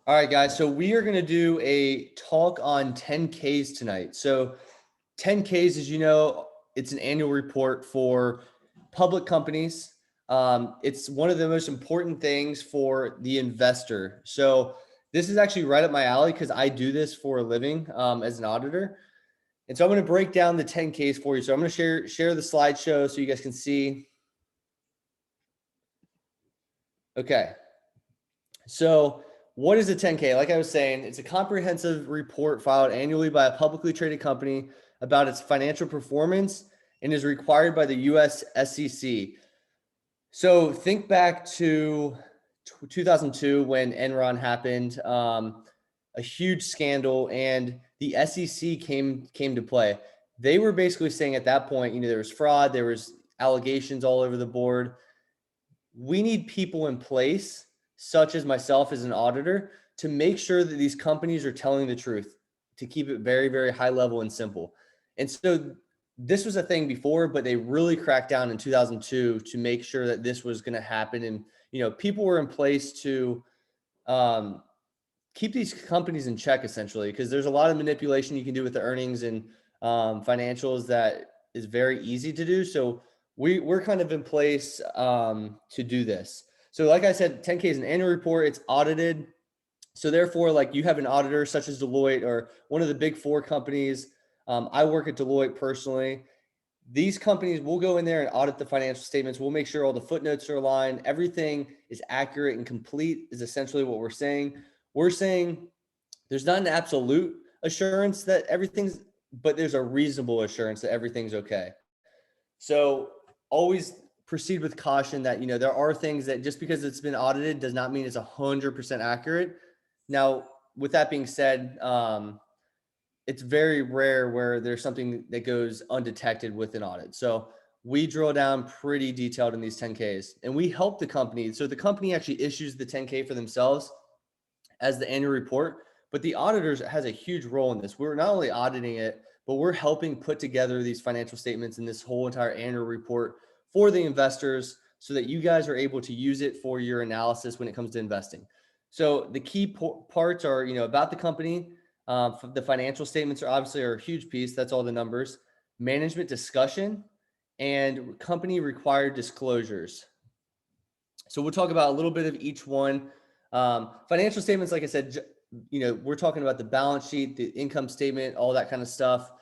All right, guys. So we are going to do a talk on 10Ks tonight. So 10Ks, as you know, it's an annual report for public companies. It's one of the most important things for the investor. So this is actually right up my alley because I do this for a living as an auditor. And so I'm going to break down the 10Ks for you. So I'm going to share the slideshow so you guys can see. Okay. So what is a 10K? Like I was saying, it's a comprehensive report filed annually by a publicly traded company about its financial performance and is required by the US SEC. So think back to 2002 when Enron happened, a huge scandal, and the SEC came to play. They were basically saying at that point, there was fraud, there was allegations all over the board. We need people in place, such as myself as an auditor, to make sure that these companies are telling the truth, to keep it very, very high level and simple. And so this was a thing before, but they really cracked down in 2002 to make sure that this was going to happen. And, people were in place to keep these companies in check, essentially, because there's a lot of manipulation you can do with the earnings and financials that is very easy to do. So we're kind of in place to do this. So like I said, 10K is an annual report. It's audited. So therefore, like, you have an auditor such as Deloitte or one of the big four companies. I work at Deloitte personally. These companies will go in there and audit the financial statements. We'll make sure all the footnotes are aligned. Everything is accurate and complete is essentially what we're saying. We're saying there's not an absolute assurance that everything's, but there's a reasonable assurance that everything's okay. So always proceed with caution that, there are things that just because it's been audited does not mean it's 100% accurate. Now, with that being said, it's very rare where there's something that goes undetected with an audit. So we drill down pretty detailed in these 10Ks, and we help the company. So the company actually issues the 10K for themselves as the annual report, but the auditors has a huge role in this. We're not only auditing it, but we're helping put together these financial statements and this whole entire annual report for the investors so that you guys are able to use it for your analysis when it comes to investing. So the key parts are, about the company. The financial statements are obviously a huge piece. That's all the numbers. Management discussion and company required disclosures. So we'll talk about a little bit of each one. Financial statements, like I said, we're talking about the balance sheet, the income statement, all that kind of stuff.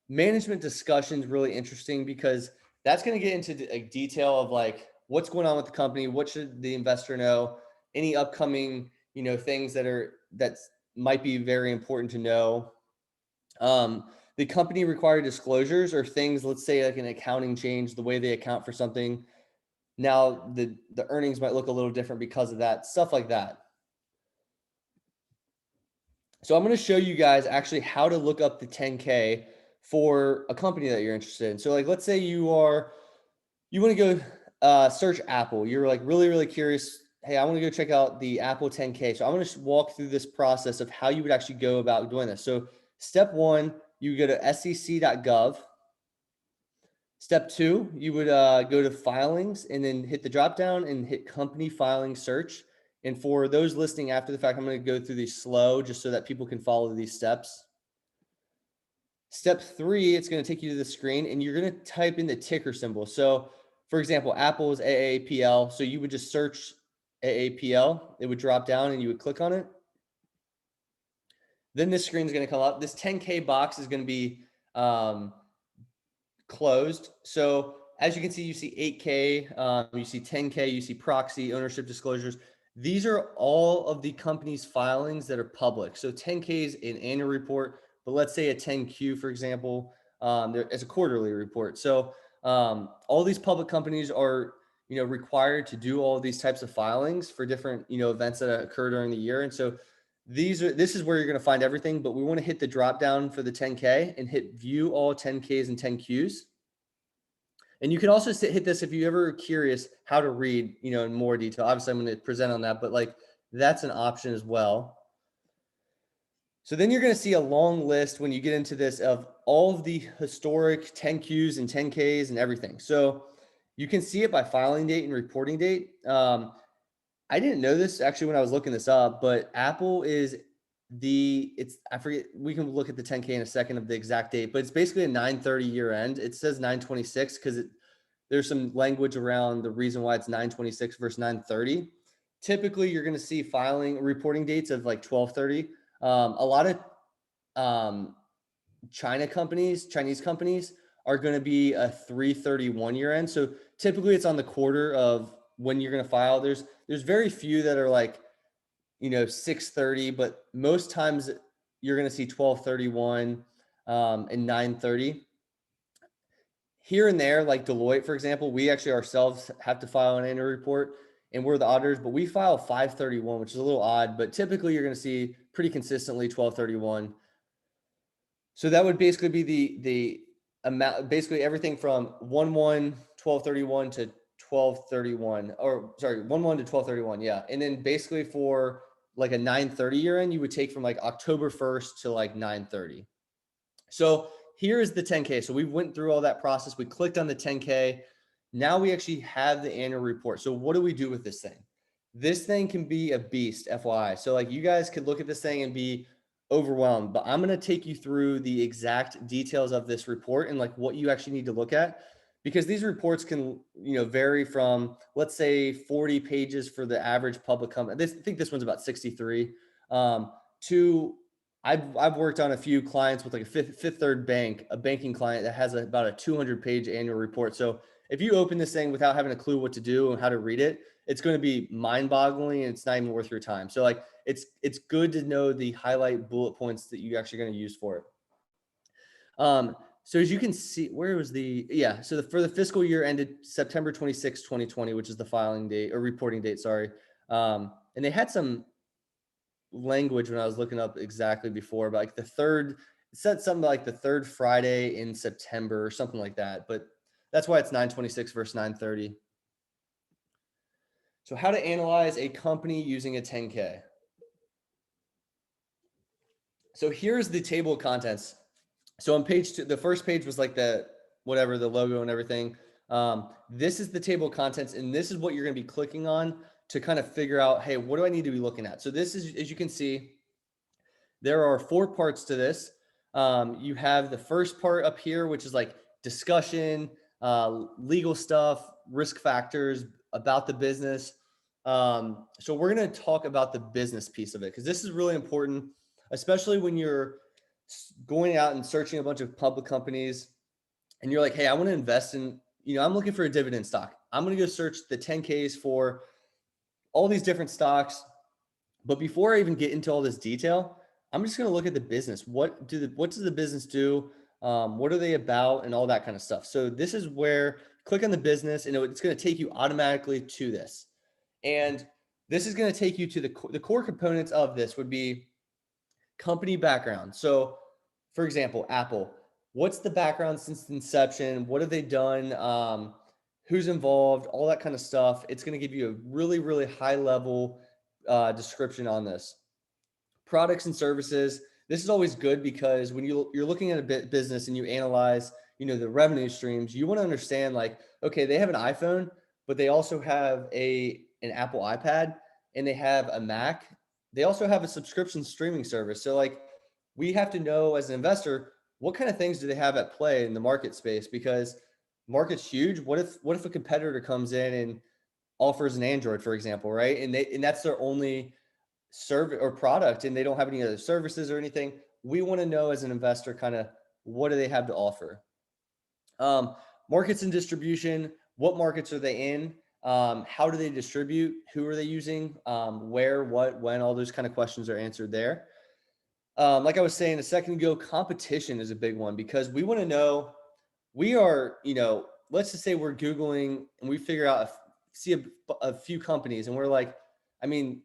Management discussion is really interesting because that's going to get into a detail of like what's going on with the company, what should the investor know, any upcoming, things that might be very important to know. The company required disclosures are things, let's say like an accounting change, the way they account for something. Now the earnings might look a little different because of that, stuff like that. So I'm going to show you guys actually how to look up the 10K for a company that you're interested in. So like, let's say you want to go search Apple. You're like really, really curious. Hey, I want to go check out the Apple 10K. So I'm going to walk through this process of how you would actually go about doing this. So step one, you go to sec.gov. Step two, you would go to filings and then hit the drop down and hit company filing search. And for those listening after the fact, I'm going to go through these slow just so that people can follow these steps. Step three, it's going to take you to the screen and you're going to type in the ticker symbol. So for example, Apple is AAPL. So you would just search AAPL. It would drop down and you would click on it. Then this screen is going to come up. This 10K box is going to be closed. So as you can see, you see 8K, you see 10K, you see proxy, ownership disclosures. These are all of the company's filings that are public. So 10K is an annual report, but let's say a 10Q, for example, it's a quarterly report. So all these public companies are, required to do all of these types of filings for different, events that occur during the year. And so this is where you're going to find everything, but we want to hit the drop down for the 10K and hit view all 10Ks and 10Qs. And you can also hit this if you're ever curious how to read, in more detail. Obviously, I'm going to present on that, but like that's an option as well. So then you're going to see a long list when you get into this of all of the historic 10Qs and 10Ks and everything. So you can see it by filing date and reporting date. I didn't know this actually when I was looking this up, but Apple is I forget, we can look at the 10K in a second of the exact date, but it's basically a 9/30 year end. It says 9/26 because there's some language around the reason why it's 9/26 versus 9/30. Typically, you're going to see filing reporting dates of like 12/30. A lot of um, Chinese companies are going to be a 3/31 year end. So typically, it's on the quarter of when you're going to file. There's very few that are like 6/30, but most times you're going to see 12/31 and 9/30. Here and there, like Deloitte, for example, we actually ourselves have to file an annual report and we're the auditors, but we file 5/31, which is a little odd, but typically you're going to see pretty consistently 12/31. So that would basically be the amount, basically everything from 1/1/12/31 to 12/31, or sorry, 1/1 to 12/31. Yeah. And then basically for like a 9/30 year end, you would take from like October 1st to like 9/30. So here is the 10K. So we went through all that process. We clicked on the 10K. Now we actually have the annual report. So what do we do with this thing? This thing can be a beast, FYI. So like you guys could look at this thing and be overwhelmed, but I'm going to take you through the exact details of this report and like what you actually need to look at, because these reports can, vary from, let's say 40 pages for the average public company. I think this one's about 63, to I've worked on a few clients with like a Fifth Third Bank, a banking client that has about a 200-page annual report. So if you open this thing without having a clue what to do and how to read it, it's going to be mind-boggling and it's not even worth your time. So like it's good to know the highlight bullet points that you're actually going to use for it. So as you can see, for the fiscal year ended September 26, 2020, which is the filing date or reporting date, sorry. And they had some language when I was looking up exactly before, but like it said something like the third Friday in September or something like that. But that's why it's 9/26 versus 9/30. So how to analyze a company using a 10K. So here's the table of contents. So on page 2, the first page was like the logo and everything. This is the table of contents, and this is what you're going to be clicking on to kind of figure out, hey, what do I need to be looking at? So this is, as you can see, there are 4 parts to this. You have the first part up here, which is like discussion, legal stuff, risk factors about the business. So we're going to talk about the business piece of it, because this is really important, especially when you're going out and searching a bunch of public companies and you're like, hey, I want to invest in, I'm looking for a dividend stock. I'm going to go search the 10Ks for all these different stocks. But before I even get into all this detail, I'm just going to look at the business. What does the business do? What are they about, and all that kind of stuff. So this is where click on the business, and it's going to take you automatically to this. And this is going to take you to the core components of this would be company background. So for example, Apple, what's the background since inception? What have they done? Who's involved? All that kind of stuff. It's going to give you a really, really high level description on this. Products and services. This is always good because when you're looking at a business and you analyze, the revenue streams, you want to understand like, okay, they have an iPhone, but they also have an Apple iPad, and they have a Mac. They also have a subscription streaming service. So like we have to know as an investor, what kind of things do they have at play in the market space? Because market's huge. What if a competitor comes in and offers an Android, for example, right? And that's their only service or product, and they don't have any other services or anything. We want to know as an investor kind of what do they have to offer. Markets and distribution. What markets are they in? How do they distribute? Who are they using? Where, what, when? All those kind of questions are answered there. Like I was saying a second ago, competition is a big one, because we want to know, we are, let's just say we're Googling and we figure out, see a few companies, and we're like, I mean,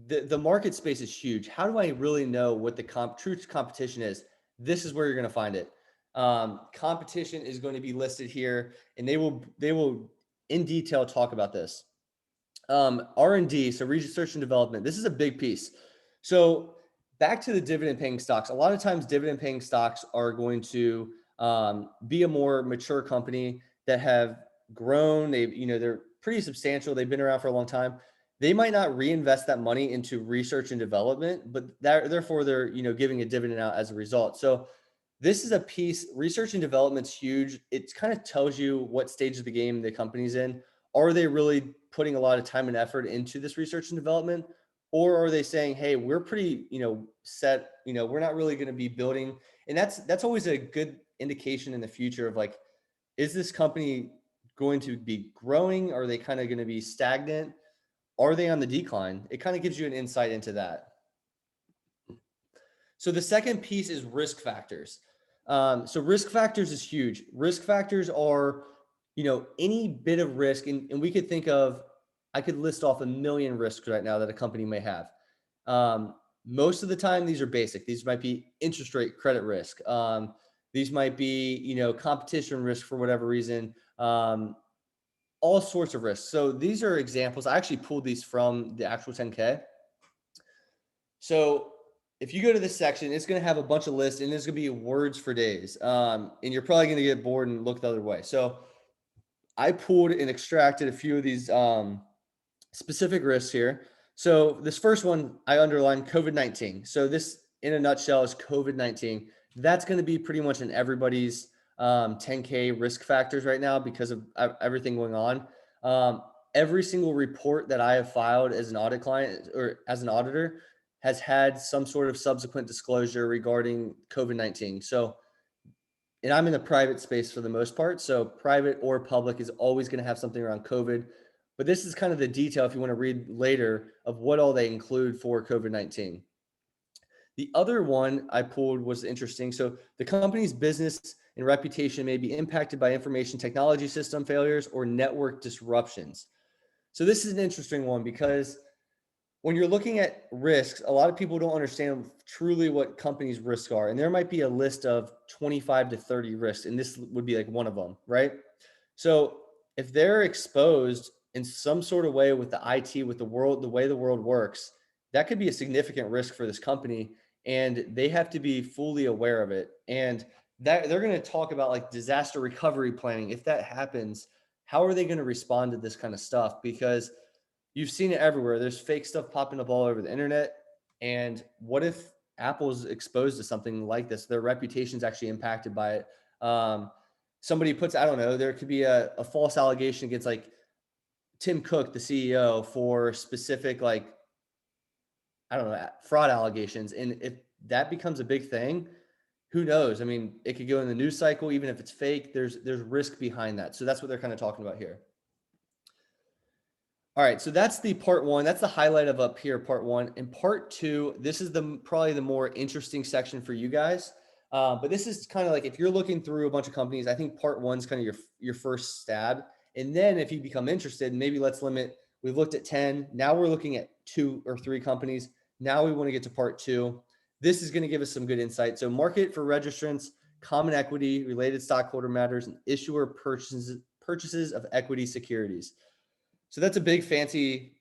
the market space is huge. How do I really know what the true competition is? This is where you're going to find it. Competition is going to be listed here, and they will in detail talk about this. R&D, so research and development. This is a big piece. So back to the dividend paying stocks. A lot of times dividend paying stocks are going to be a more mature company that have grown. They're pretty substantial. They've been around for a long time. they might not reinvest that money into research and development, but therefore they're, giving a dividend out as a result. So this is a piece, research and development's huge. It kind of tells you what stage of the game the company's in. Are they really putting a lot of time and effort into this research and development? Or are they saying, hey, we're pretty, set, we're not really going to be building. And that's always a good indication in the future of like, is this company going to be growing? Are they kind of going to be stagnant? Are they on the decline? It kind of gives you an insight into that. So the second piece is risk factors. So risk factors is huge. Risk factors are, any bit of risk, and we could think of, I could list off a million risks right now that a company may have. Most of the time, these are basic. These might be interest rate credit risk. These might be, competition risk for whatever reason. All sorts of risks. So these are examples. I actually pulled these from the actual 10K. So if you go to this section, it's going to have a bunch of lists and there's going to be words for days. And you're probably going to get bored and look the other way. So I pulled and extracted a few of these specific risks here. So this first one, I underlined COVID-19. So this, in a nutshell, is COVID-19. That's going to be pretty much in everybody's 10K risk factors right now because of everything going on. Every single report that I have filed as an audit client or as an auditor has had some sort of subsequent disclosure regarding COVID-19. So, and I'm in the private space for the most part. So private or public is always going to have something around COVID. But this is kind of the detail, if you want to read later, of what all they include for COVID-19. The other one I pulled was interesting. So the company's business and reputation may be impacted by information technology system failures or network disruptions. So this is an interesting one because when you're looking at risks, a lot of people don't understand truly what companies' risks are. And there might be a list of 25 to 30 risks, and this would be like one of them, right? So if they're exposed in some sort of way with the IT, with the world, the way the world works, that could be a significant risk for this company. And they have to be fully aware of it. And that they're going to talk about like disaster recovery planning. If that happens, how are they going to respond to this kind of stuff? Because you've seen it everywhere. There's fake stuff popping up all over the internet. And what if Apple's exposed to something like this? Their reputation's actually impacted by it. Somebody puts, I don't know, there could be a false allegation against like Tim Cook, the CEO, for specific, like, I don't know, fraud allegations. And if that becomes a big thing, who knows? I mean, it could go in the news cycle, even if it's fake, there's risk behind that. So that's what they're kind of talking about here. All right, so that's the part one. That's the highlight of up here, part one. And part two, this is probably the more interesting section for you guys. But this is kind of like if you're looking through a bunch of companies, I think part one's kind of your first stab. And then if you become interested, maybe let's limit. We've looked at 10. Now we're looking at 2 or 3 companies. Now we want to get to part two. This is going to give us some good insight. So market for registrants, common equity, related stockholder matters, and issuer purchases of equity securities. So that's a big fancy,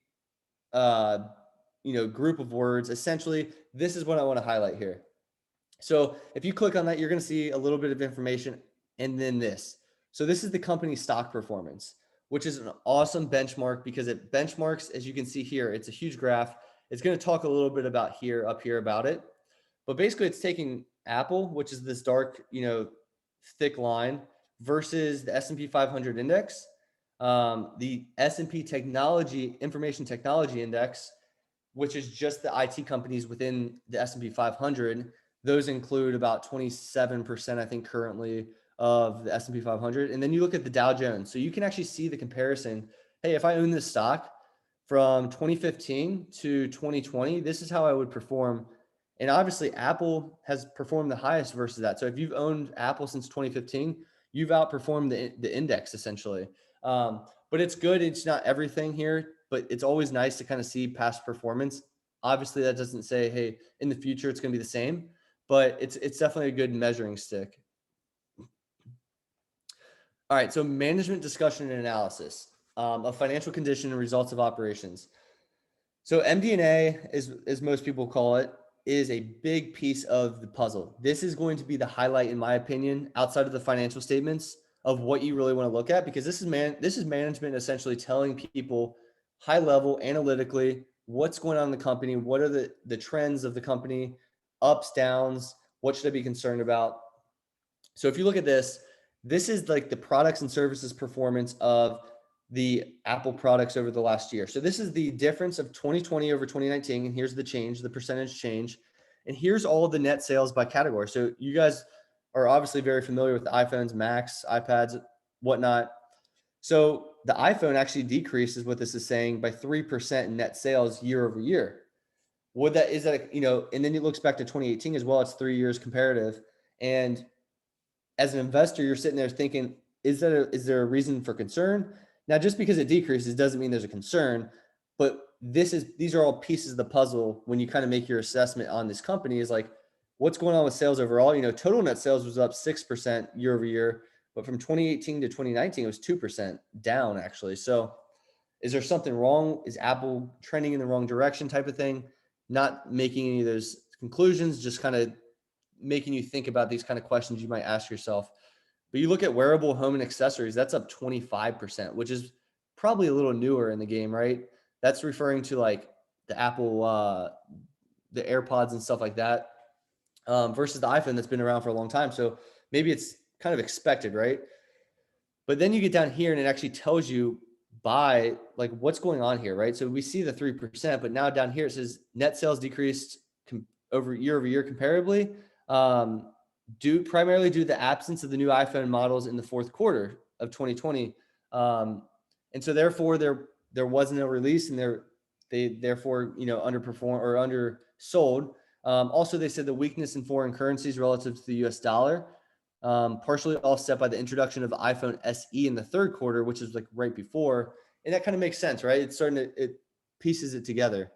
group of words. Essentially, this is what I want to highlight here. So if you click on that, you're going to see a little bit of information and then this. So this is the company's stock performance, which is an awesome benchmark because it benchmarks, as you can see here, it's a huge graph. It's going to talk a little bit about up here about it. But basically it's taking Apple, which is this dark, thick line, versus the S&P 500 index. The S&P Information Technology Index, which is just the IT companies within the S&P 500. Those include about 27%, I think, currently of the S&P 500. And then you look at the Dow Jones. So you can actually see the comparison. Hey, if I own this stock from 2015 to 2020, this is how I would perform. And obviously, Apple has performed the highest versus that. So if you've owned Apple since 2015, you've outperformed the index essentially. But it's good. It's not everything here, but it's always nice to kind of see past performance. Obviously, that doesn't say, hey, in the future, it's going to be the same, but it's definitely a good measuring stick. All right. So management discussion and analysis of financial condition and results of operations. So MD&A, as most people call it, is a big piece of the puzzle. This is going to be the highlight, in my opinion, outside of the financial statements, of what you really want to look at, because this is management essentially telling people high level analytically, what's going on in the company, what are the trends of the company, ups, downs, what should I be concerned about? So if you look at this, this is like the products and services performance of the Apple products over the last year. So this is the difference of 2020 over 2019. And here's the change, the percentage change. And here's all of the net sales by category. So you guys are obviously very familiar with the iPhones, Macs, iPads, whatnot. So the iPhone actually decreases what this is saying by 3% in net sales year over year. What that is that, and then it looks back to 2018 as well. It's 3 years comparative. And as an investor, you're sitting there thinking, is there a reason for concern? Now, just because it decreases doesn't mean there's a concern, but these are all pieces of the puzzle when you kind of make your assessment on this company is like, what's going on with sales overall? Total net sales was up 6% year over year, but from 2018 to 2019, it was 2% down actually. So is there something wrong? Is Apple trending in the wrong direction type of thing? Not making any of those conclusions, just kind of making you think about these kind of questions you might ask yourself. But you look at wearable home and accessories, that's up 25%, which is probably a little newer in the game, right? That's referring to like the Apple, the AirPods and stuff like that, versus the iPhone that's been around for a long time. So maybe it's kind of expected, right? But then you get down here and it actually tells you by like what's going on here, right? So we see the 3%, but now down here it says net sales decreased over year comparably, primarily due to the absence of the new iPhone models in the fourth quarter of 2020. And so therefore there wasn't a release and they therefore, underperformed or undersold. Also, they said the weakness in foreign currencies relative to the US dollar, partially offset by the introduction of the iPhone SE in the third quarter, which is like right before. And that kind of makes sense, right? It pieces it together.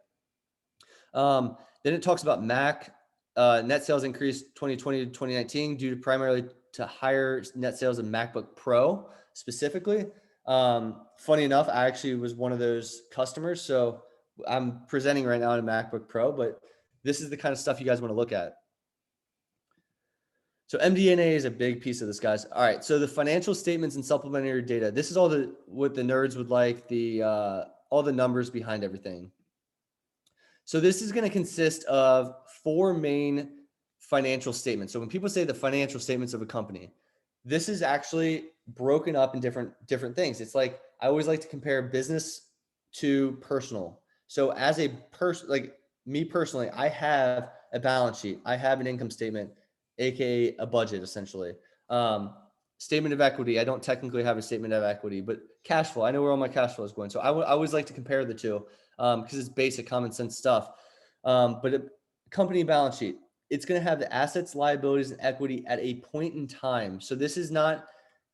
Then it talks about Mac. Net sales increased 2020 to 2019 due to primarily to higher net sales of MacBook Pro specifically. Funny enough, I actually was one of those customers. So I'm presenting right now on a MacBook Pro, but this is the kind of stuff you guys want to look at. So MD&A is a big piece of this, guys. All right. So the financial statements and supplementary data. This is what the nerds would like, all the numbers behind everything. So this is going to consist of 4 main financial statements. So when people say the financial statements of a company, this is actually broken up in different things. It's like, I always like to compare business to personal. So as a person, like me personally, I have a balance sheet. I have an income statement, AKA a budget essentially. Statement of equity. I don't technically have a statement of equity, but cash flow. I know where all my cash flow is going. So I always like to compare the two because it's basic common sense stuff. But a company balance sheet, it's going to have the assets, liabilities, and equity at a point in time. So this is not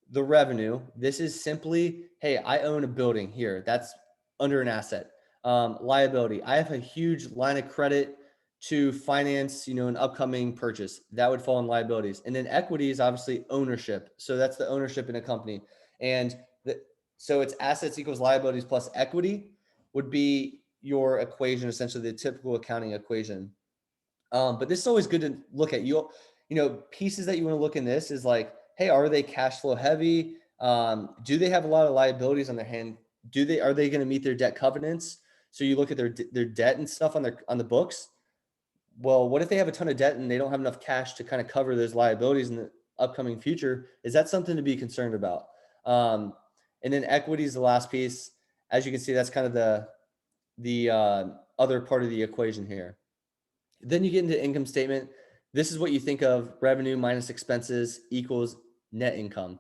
the revenue. This is simply, hey, I own a building here. That's under an asset. Liability. I have a huge line of credit to finance, an upcoming purchase. That would fall in liabilities. And then equity is obviously ownership. So that's the ownership in a company. And so it's assets equals liabilities plus equity would be your equation, essentially the typical accounting equation. But this is always good to look at. Pieces that you want to look in this is like, hey, are they cash flow heavy? Do they have a lot of liabilities on their hand? Are they going to meet their debt covenants? So you look at their debt and stuff on the books. Well, what if they have a ton of debt and they don't have enough cash to kind of cover those liabilities in the upcoming future? Is that something to be concerned about? And then equity is the last piece. As you can see, that's kind of the other part of the equation here. Then you get into income statement. This is what you think of revenue minus expenses equals net income.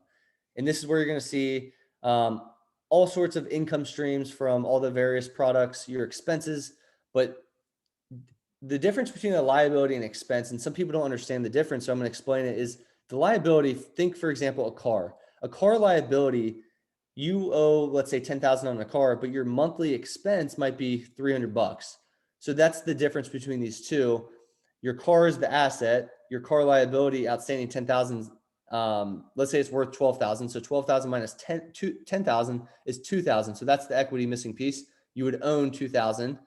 And this is where you're going to see all sorts of income streams from all the various products, your expenses. But the difference between a liability and expense, and some people don't understand the difference, so I'm going to explain it, is the liability. Think, for example, a car liability. You owe, let's say, $10,000 on a car, but your monthly expense might be $300. So that's the difference between these two. Your car is the asset. Your car liability outstanding 10,000. Let's say it's worth 12,000. So 12,000 minus 10,000 is 2,000. So that's the equity missing piece. You would own 2,000.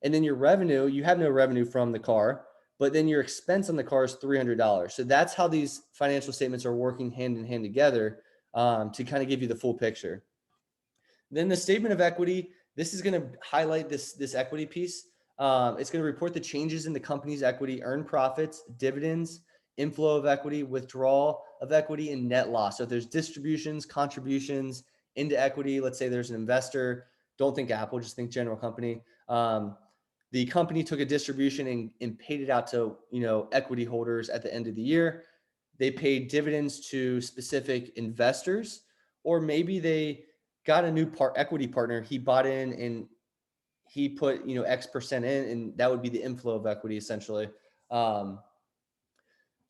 And then your revenue, you have no revenue from the car, but then your expense on the car is $300. So that's how these financial statements are working hand in hand together to kind of give you the full picture. Then the statement of equity, This is going to highlight this equity piece. It's going to report the changes in the company's equity, earned profits, dividends, inflow of equity, withdrawal of equity, and net loss. So if there's distributions, contributions into equity, let's say there's an investor, don't think Apple, just think general company. The company took a distribution and paid it out to, equity holders at the end of the year. They paid dividends to specific investors, or maybe they got a new equity partner. He bought in and he put, X% in, and that would be the inflow of equity essentially. So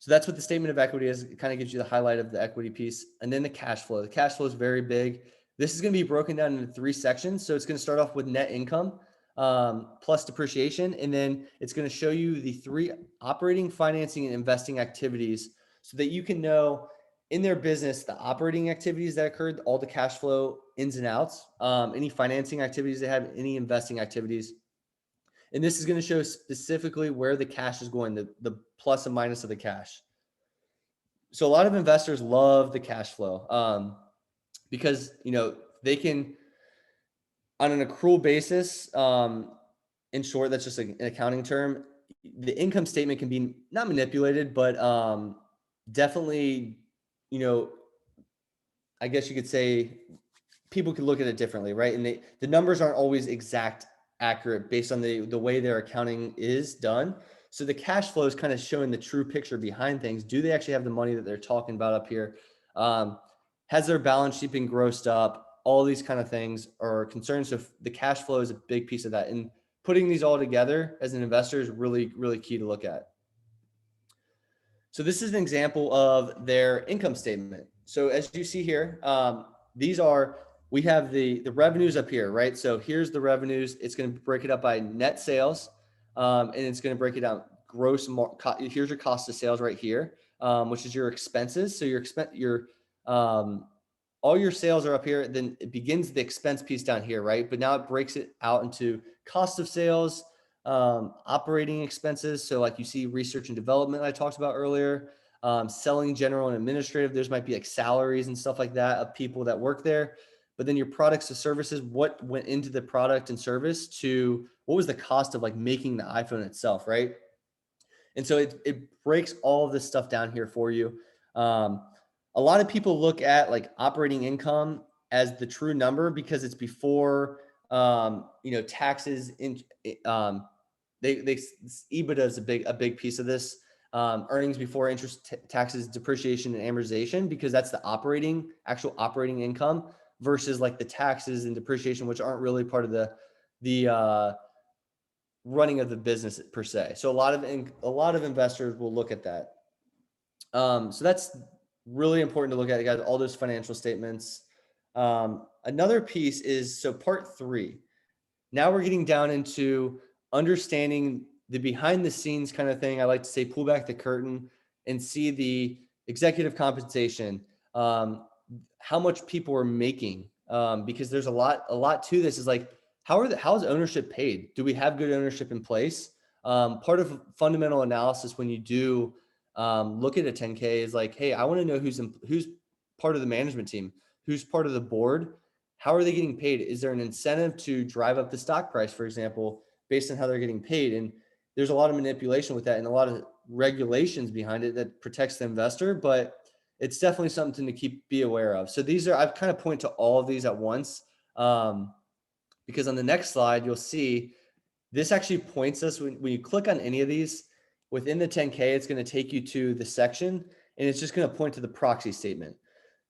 that's what the statement of equity is. It kind of gives you the highlight of the equity piece. And then the cash flow. The cash flow is very big. This is going to be broken down into 3 sections. So it's going to start off with net income plus depreciation. And then it's going to show you the 3 operating, financing, and investing activities so that you can know in their business the operating activities that occurred, all the cash flow ins and outs, any financing activities they have, any investing activities. And this is going to show specifically where the cash is going, the plus and minus of the cash. So a lot of investors love the cash flow because, they can, on an accrual basis, in short, that's just an accounting term. The income statement can be not manipulated, but definitely, I guess you could say people could look at it differently, right? And the numbers aren't always accurate based on the way their accounting is done. So the cash flow is kind of showing the true picture behind things. Do they actually have the money that they're talking about up here? Has their balance sheet been grossed up? All these kind of things are concerns. So the cash flow is a big piece of that. And putting these all together as an investor is really, really key to look at. So this is an example of their income statement. So as you see here, we have the revenues up here, right? So here's the revenues. It's going to break it up by net sales, and it's going to break it down here's your cost of sales right here, which is your expenses. So all your sales are up here. Then it begins the expense piece down here, right? But now it breaks it out into cost of sales, operating expenses. So like you see research and development I talked about earlier, selling, general, and administrative. There's might be like salaries and stuff like that of people that work there. But then your products and services, what went into the product and service to what was the cost of like making the iPhone itself, right? And so it breaks all of this stuff down here for you. A lot of people look at like operating income as the true number because it's before taxes. EBITDA is a big piece of this. Earnings before interest, taxes, depreciation, and amortization, because that's the actual operating income versus like the taxes and depreciation, which aren't really part of the running of the business per se. So a lot of investors will look at that. So that's really important to look at, guys, all those financial statements. Another piece is, so part 3, now we're getting down into understanding the behind the scenes kind of thing. I like to say, pull back the curtain and see the executive compensation, how much people are making, because there's a lot to this. Is like, how is ownership paid? Do we have good ownership in place? Part of fundamental analysis when you do look at a 10K is like, hey, I want to know who's part of the management team, who's part of the board. How are they getting paid? Is there an incentive to drive up the stock price, for example, based on how they're getting paid? And there's a lot of manipulation with that and a lot of regulations behind it that protects the investor, but it's definitely something to be aware of. So I've kind of point to all of these at once, because on the next slide, you'll see this actually points us when you click on any of these within the 10K, it's going to take you to the section and it's just going to point to the proxy statement.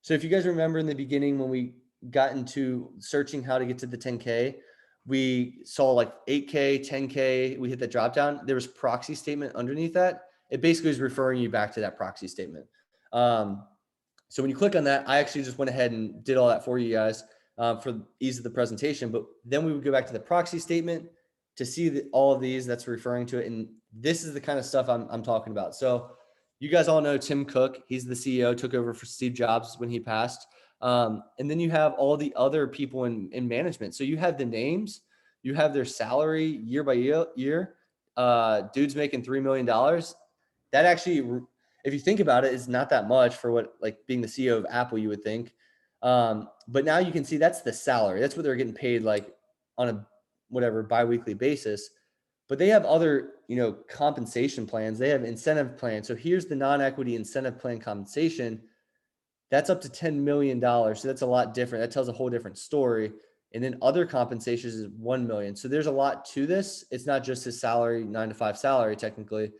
So if you guys remember in the beginning, when we got into searching how to get to the 10K, we saw like 8K, 10K, we hit the drop down. There was proxy statement underneath that. It basically is referring you back to that proxy statement. So when you click on that, I actually just went ahead and did all that for you guys for ease of the presentation. But then we would go back to the proxy statement to see all of these that's referring to it. And this is the kind of stuff I'm talking about. So you guys all know Tim Cook. He's the CEO, took over for Steve Jobs when he passed. And then you have all the other people in management. So you have the names, you have their salary year by year. Dude's making $3 million. That actually, if you think about it, is not that much for what, like being the CEO of Apple, you would think. But now you can see that's the salary. That's what they're getting paid like on a whatever biweekly basis, but they have other, compensation plans. They have incentive plans. So here's the non-equity incentive plan compensation. That's up to $10 million. So that's a lot different. That tells a whole different story. And then other compensations is 1 million. So there's a lot to this. It's not just his salary, 9 to 5 salary, technically.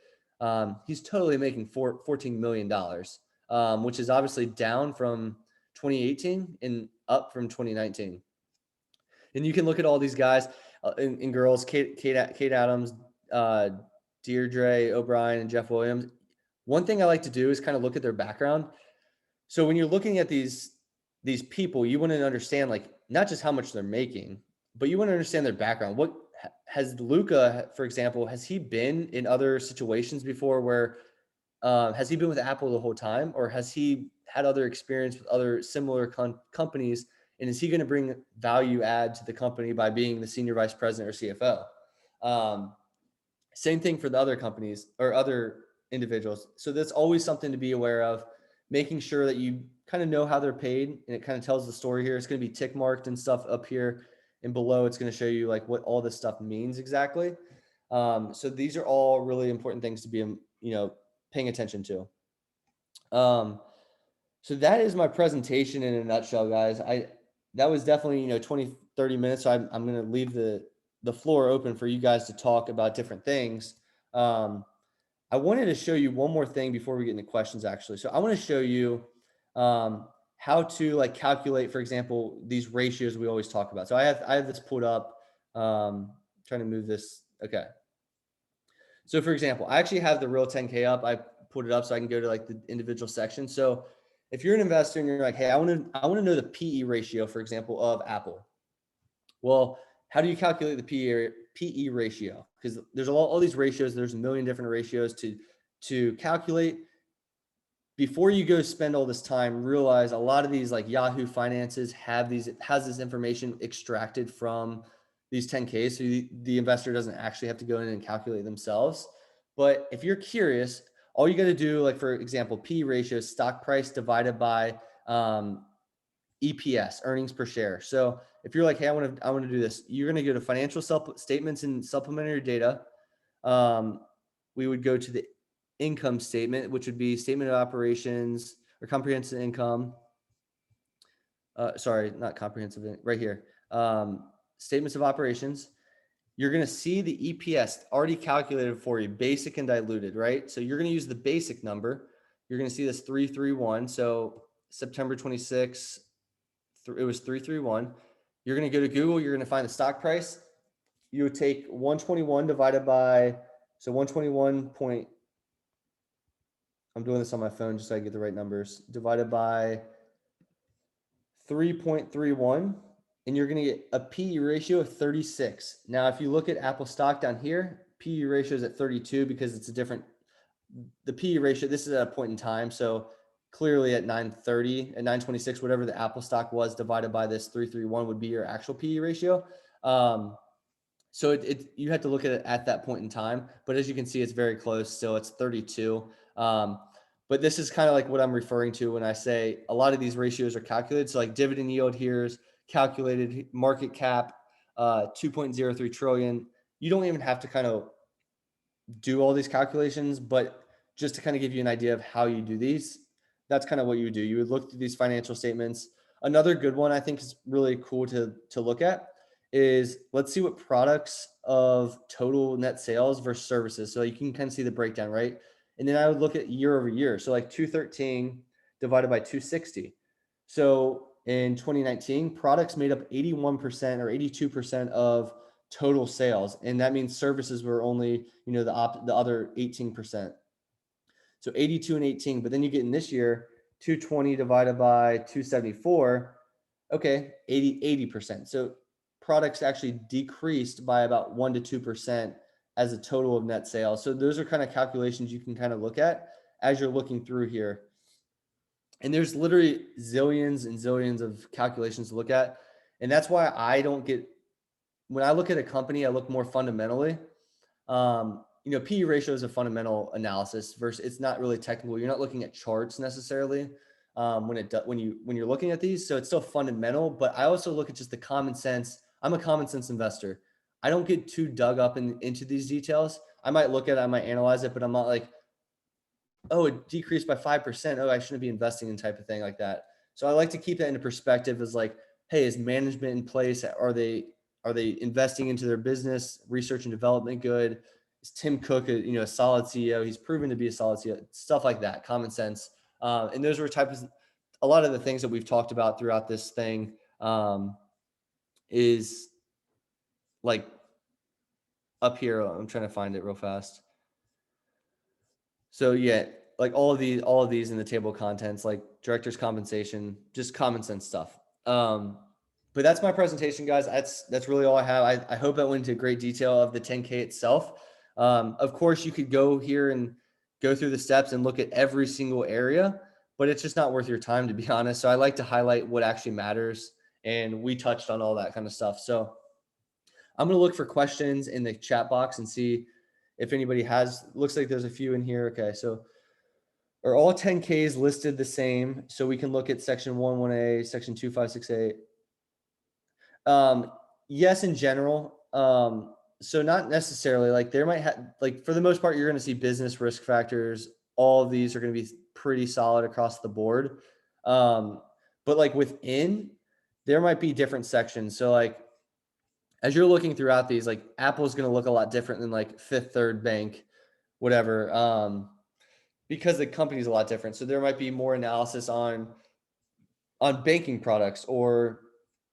He's totally making $14 million, which is obviously down from 2018 and up from 2019. And you can look at all these guys and girls, Kate Adams, Deirdre O'Brien, and Jeff Williams. One thing I like to do is kind of look at their background. So when you're looking at these people, you want to understand like not just how much they're making, but you want to understand their background. What has Luca, for example, has he been in other situations before where has he been with Apple the whole time, or has he had other experience with other similar companies? And is he going to bring value add to the company by being the senior vice president or CFO? Same thing for the other companies or other individuals. So that's always something to be aware of, making sure that you kind of know how they're paid. And it kind of tells the story here. It's going to be tick marked and stuff up here, and below it's going to show you like what all this stuff means exactly. So these are all really important things to be, paying attention to. So that is my presentation in a nutshell, guys. That was definitely, 20, 30 minutes. So I'm going to leave the floor open for you guys to talk about different things. I wanted to show you one more thing before we get into questions, actually. So I want to show you how to like calculate, for example, these ratios we always talk about. So I have this pulled up, trying to move this. Okay. So for example, I actually have the real 10K up. I put it up so I can go to like the individual section. So if you're an investor and you're like, hey, I want to know the PE ratio, for example, of Apple. Well, how do you calculate the PE ratio? Because there's all these ratios. There's a million different ratios to calculate. Before you go spend all this time, realize a lot of these like Yahoo Finances has this information extracted from these 10Ks. So the investor doesn't actually have to go in and calculate themselves. But if you're curious, all you got to do, like for example, PE ratio is stock price divided by EPS, earnings per share. So if you're like, hey, I want to do this, you're going to go to financial statements and supplementary data. We would go to the income statement, which would be statement of operations or comprehensive income. Sorry, not comprehensive, right here. Statements of operations. You're going to see the EPS already calculated for you, basic and diluted, right? So you're going to use the basic number. You're going to see this 331. So September 26, it was 331. You're going to go to Google. You're going to find the stock price. You would take 121 divided by, so 121 I'm doing this on my phone just so I get the right numbers, divided by 3.31, and you're going to get a PE ratio of 36. Now, if you look at Apple stock down here, PE ratio is at 32 because it's the PE ratio, this is at a point in time. So clearly at 930, at 926, whatever the Apple stock was divided by this 331 would be your actual PE ratio. So you have to look at it at that point in time, but as you can see, it's very close. So it's 32. But this is kind of like what I'm referring to when I say a lot of these ratios are calculated. So like dividend yield here is calculated, market cap, 2.03 trillion. You don't even have to kind of do all these calculations, but just to kind of give you an idea of how you do these, that's kind of what you would do. You would look through these financial statements. Another good one I think is really cool to look at is, let's see what products of total net sales versus services. So you can kind of see the breakdown, right? And then I would look at year over year. So like 213 divided by 260. So in 2019, products made up 81% or 82% of total sales. And that means services were only, the other 18%. So 82 and 18, but then you get in this year, 220 divided by 274, okay, 80%. So products actually decreased by about 1 to 2% as a total of net sales. So those are kind of calculations you can kind of look at as you're looking through here. And there's literally zillions and zillions of calculations to look at. And that's why when I look at a company, I look more fundamentally. PE ratio is a fundamental analysis versus it's not really technical. You're not looking at charts necessarily when you're looking at these. So it's still fundamental, but I also look at just the common sense I'm a common sense investor. I don't get too dug up into these details. I might look at it, I might analyze it, but I'm not like, oh, it decreased by 5%. Oh, I shouldn't be investing in type of thing like that. So I like to keep that into perspective as like, hey, is management in place? Are they investing into their business, research and development good? Is Tim Cook a solid CEO? He's proven to be a solid CEO, stuff like that, common sense. And those were a lot of the things that we've talked about throughout this thing is like up here. I'm trying to find it real fast. So yeah, like all of these in the table of contents, like director's compensation, just common sense stuff. But that's my presentation, guys. That's really all I have. I hope I went into great detail of the 10K itself. Of course, you could go here and go through the steps and look at every single area, but it's just not worth your time, to be honest. So I like to highlight what actually matters, and we touched on all that kind of stuff. So I'm going to look for questions in the chat box and see if anybody has. Looks like there's a few in here. Okay, so are all 10Ks listed the same? So we can look at section 11A, section 2568. Yes, in general. So not necessarily. Like there might have, like for the most part, you're going to see business risk factors. All of these are going to be pretty solid across the board. But like within, there might be different sections. So like as you're looking throughout these, like Apple's going to look a lot different than like Fifth Third Bank, whatever. Because the company's a lot different. So there might be more analysis on banking products, or,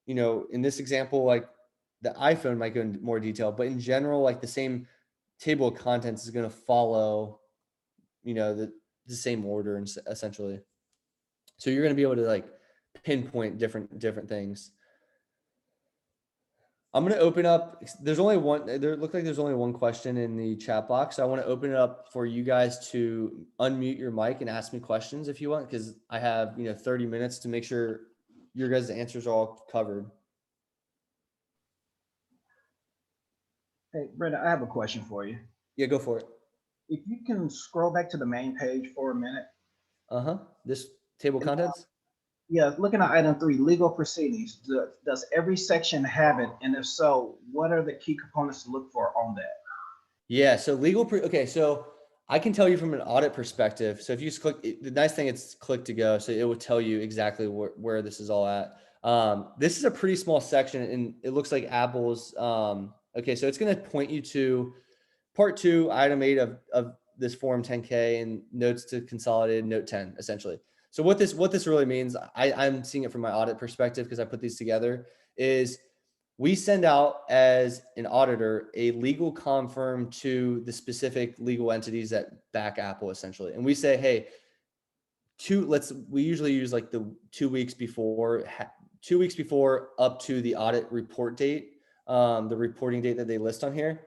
in this example, like the iPhone might go into more detail, but in general, like the same table of contents is going to follow, the same order essentially. So you're going to be able to like pinpoint different things. I'm going to open up. There's only one. There looked like there's only one question in the chat box. So I want to open it up for you guys to unmute your mic and ask me questions if you want, because I have 30 minutes to make sure your guys' answers are all covered. Hey, Brenda, I have a question for you. Yeah, go for it. If you can scroll back to the main page for a minute. This table of contents? Yeah, looking at item 3, legal proceedings. Does every section have it? And if so, what are the key components to look for on that? Yeah, so okay, so I can tell you from an audit perspective. So if you just click, the nice thing, it's click to go. So it will tell you exactly where this is all at. This is a pretty small section, and it looks like Apple's, okay, so it's going to point you to part 2, item 8 of this form 10K, and notes to consolidated note 10, essentially. So what this really means, I'm seeing it from my audit perspective because I put these together, is we send out as an auditor a legal confirm to the specific legal entities that back Apple, essentially. And we say, hey, we usually use like the 2 weeks before up to the audit report date, the reporting date that they list on here.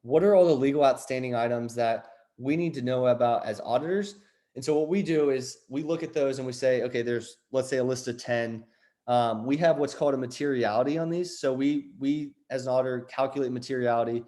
What are all the legal outstanding items that we need to know about as auditors? And so what we do is we look at those and we say, okay, there's, let's say, a list of 10. We have what's called a materiality on these. So we as an auditor calculate materiality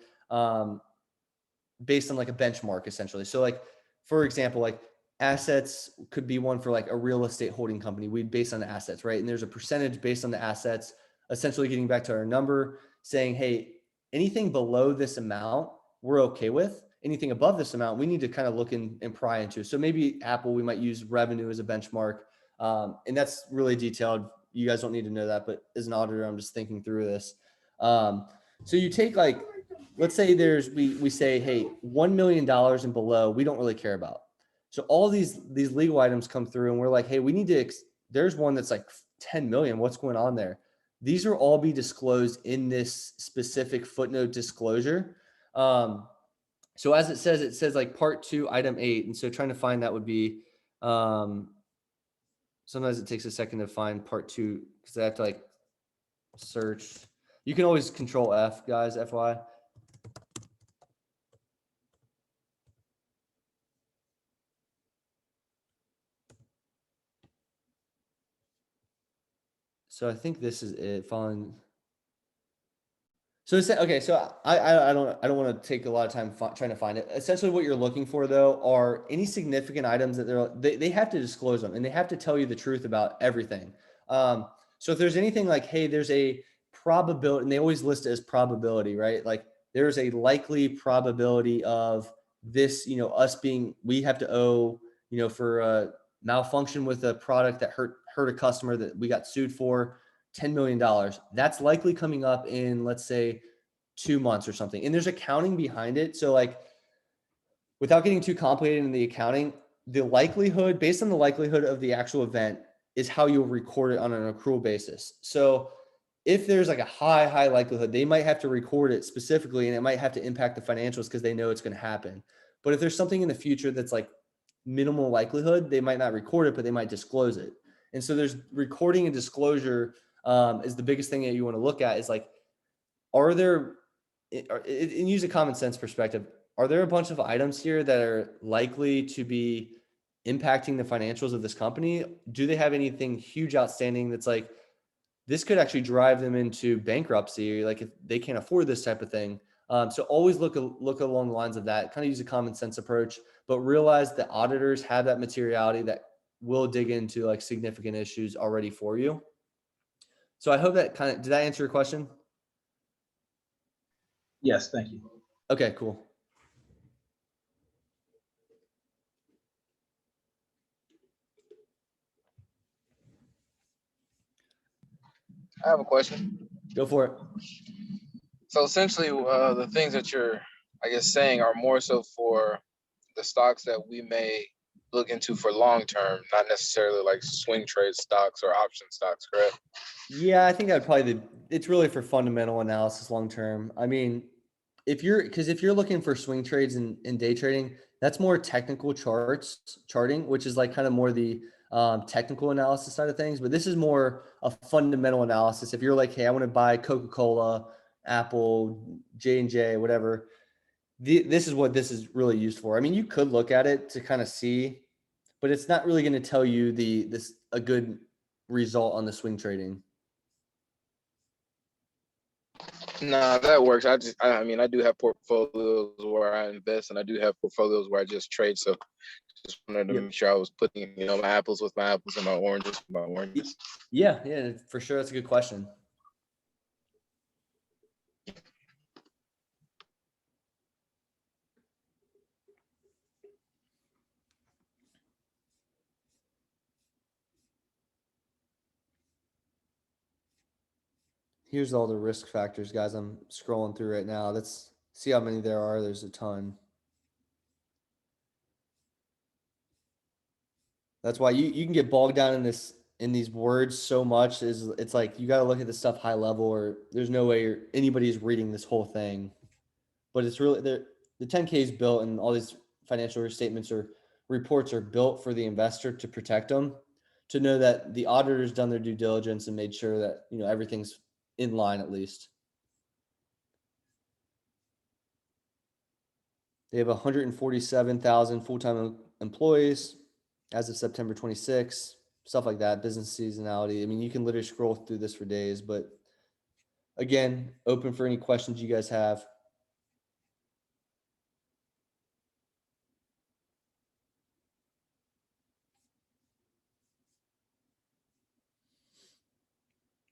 based on like a benchmark, essentially. So like, for example, like assets could be one for like a real estate holding company. We base on the assets, right? And there's a percentage based on the assets, essentially getting back to our number, saying, hey, anything below this amount, we're okay with. Anything above this amount, we need to kind of look and pry into. So maybe Apple, we might use revenue as a benchmark. And that's really detailed. You guys don't need to know that, but as an auditor, I'm just thinking through this. So you take like, let's say we say, hey, $1 million and below, we don't really care about. So all these legal items come through and we're like, hey, we need to, there's one that's like 10 million. What's going on there? These are all be disclosed in this specific footnote disclosure. So as it says like part 2, item 8. And so trying to find that would be, sometimes it takes a second to find part 2 because I have to like search. You can always control F, guys, FY. So I think this is it. Following. So okay, so I don't want to take a lot of time trying to find it. Essentially, what you're looking for though are any significant items that they have to disclose them, and they have to tell you the truth about everything. So if there's anything like, hey, there's a probability, and they always list it as probability, right? Like there's a likely probability of this, us being, we have to owe, for a malfunction with a product that hurt a customer that we got sued for $10 million. That's likely coming up in, let's say, 2 months or something. And there's accounting behind it. So like, without getting too complicated in the accounting, the likelihood, based on the likelihood of the actual event, is how you'll record it on an accrual basis. So if there's like a high likelihood, they might have to record it specifically, and it might have to impact the financials because they know it's going to happen. But if there's something in the future that's like minimal likelihood, they might not record it, but they might disclose it. And so there's recording and disclosure is the biggest thing that you want to look at, is like, are there, and use a common sense perspective, are there a bunch of items here that are likely to be impacting the financials of this company? Do they have anything huge outstanding that's like, this could actually drive them into bankruptcy, like if they can't afford this type of thing? So always look along the lines of that, kind of use a common sense approach, but realize that auditors have that materiality that will dig into like significant issues already for you. So I hope that did that answer your question? Yes, thank you. Okay, cool. I have a question. Go for it. So essentially, the things that you're, I guess, saying are more so for the stocks that we may look into for long term, not necessarily like swing trade stocks or option stocks, correct? Yeah, I think that would probably it's really for fundamental analysis long term. I mean, if you're looking for swing trades in day trading, that's more technical charting, which is like kind of more the technical analysis side of things. But this is more a fundamental analysis. If you're like, hey, I want to buy Coca-Cola, Apple, J&J, whatever, this is what this is really used for. I mean, you could look at it to kind of see, but it's not really going to tell you a good result on the swing trading. Nah, that works. I mean, I do have portfolios where I invest, and I do have portfolios where I just trade. So just wanted to make sure I was putting, my apples with my apples and my oranges with my oranges. Yeah, for sure. That's a good question. Here's all the risk factors, guys. I'm scrolling through right now. Let's see how many there are. There's a ton. That's why you can get bogged down in these words so much. It's like you got to look at this stuff high level, or there's no way anybody's reading this whole thing. But it's really the 10K is built, and all these financial statements or reports are built for the investor to protect them, to know that the auditor's done their due diligence and made sure that everything's in line at least. They have 147,000 full-time employees as of September 26, stuff like that, business seasonality. I mean, you can literally scroll through this for days, but again, open for any questions you guys have.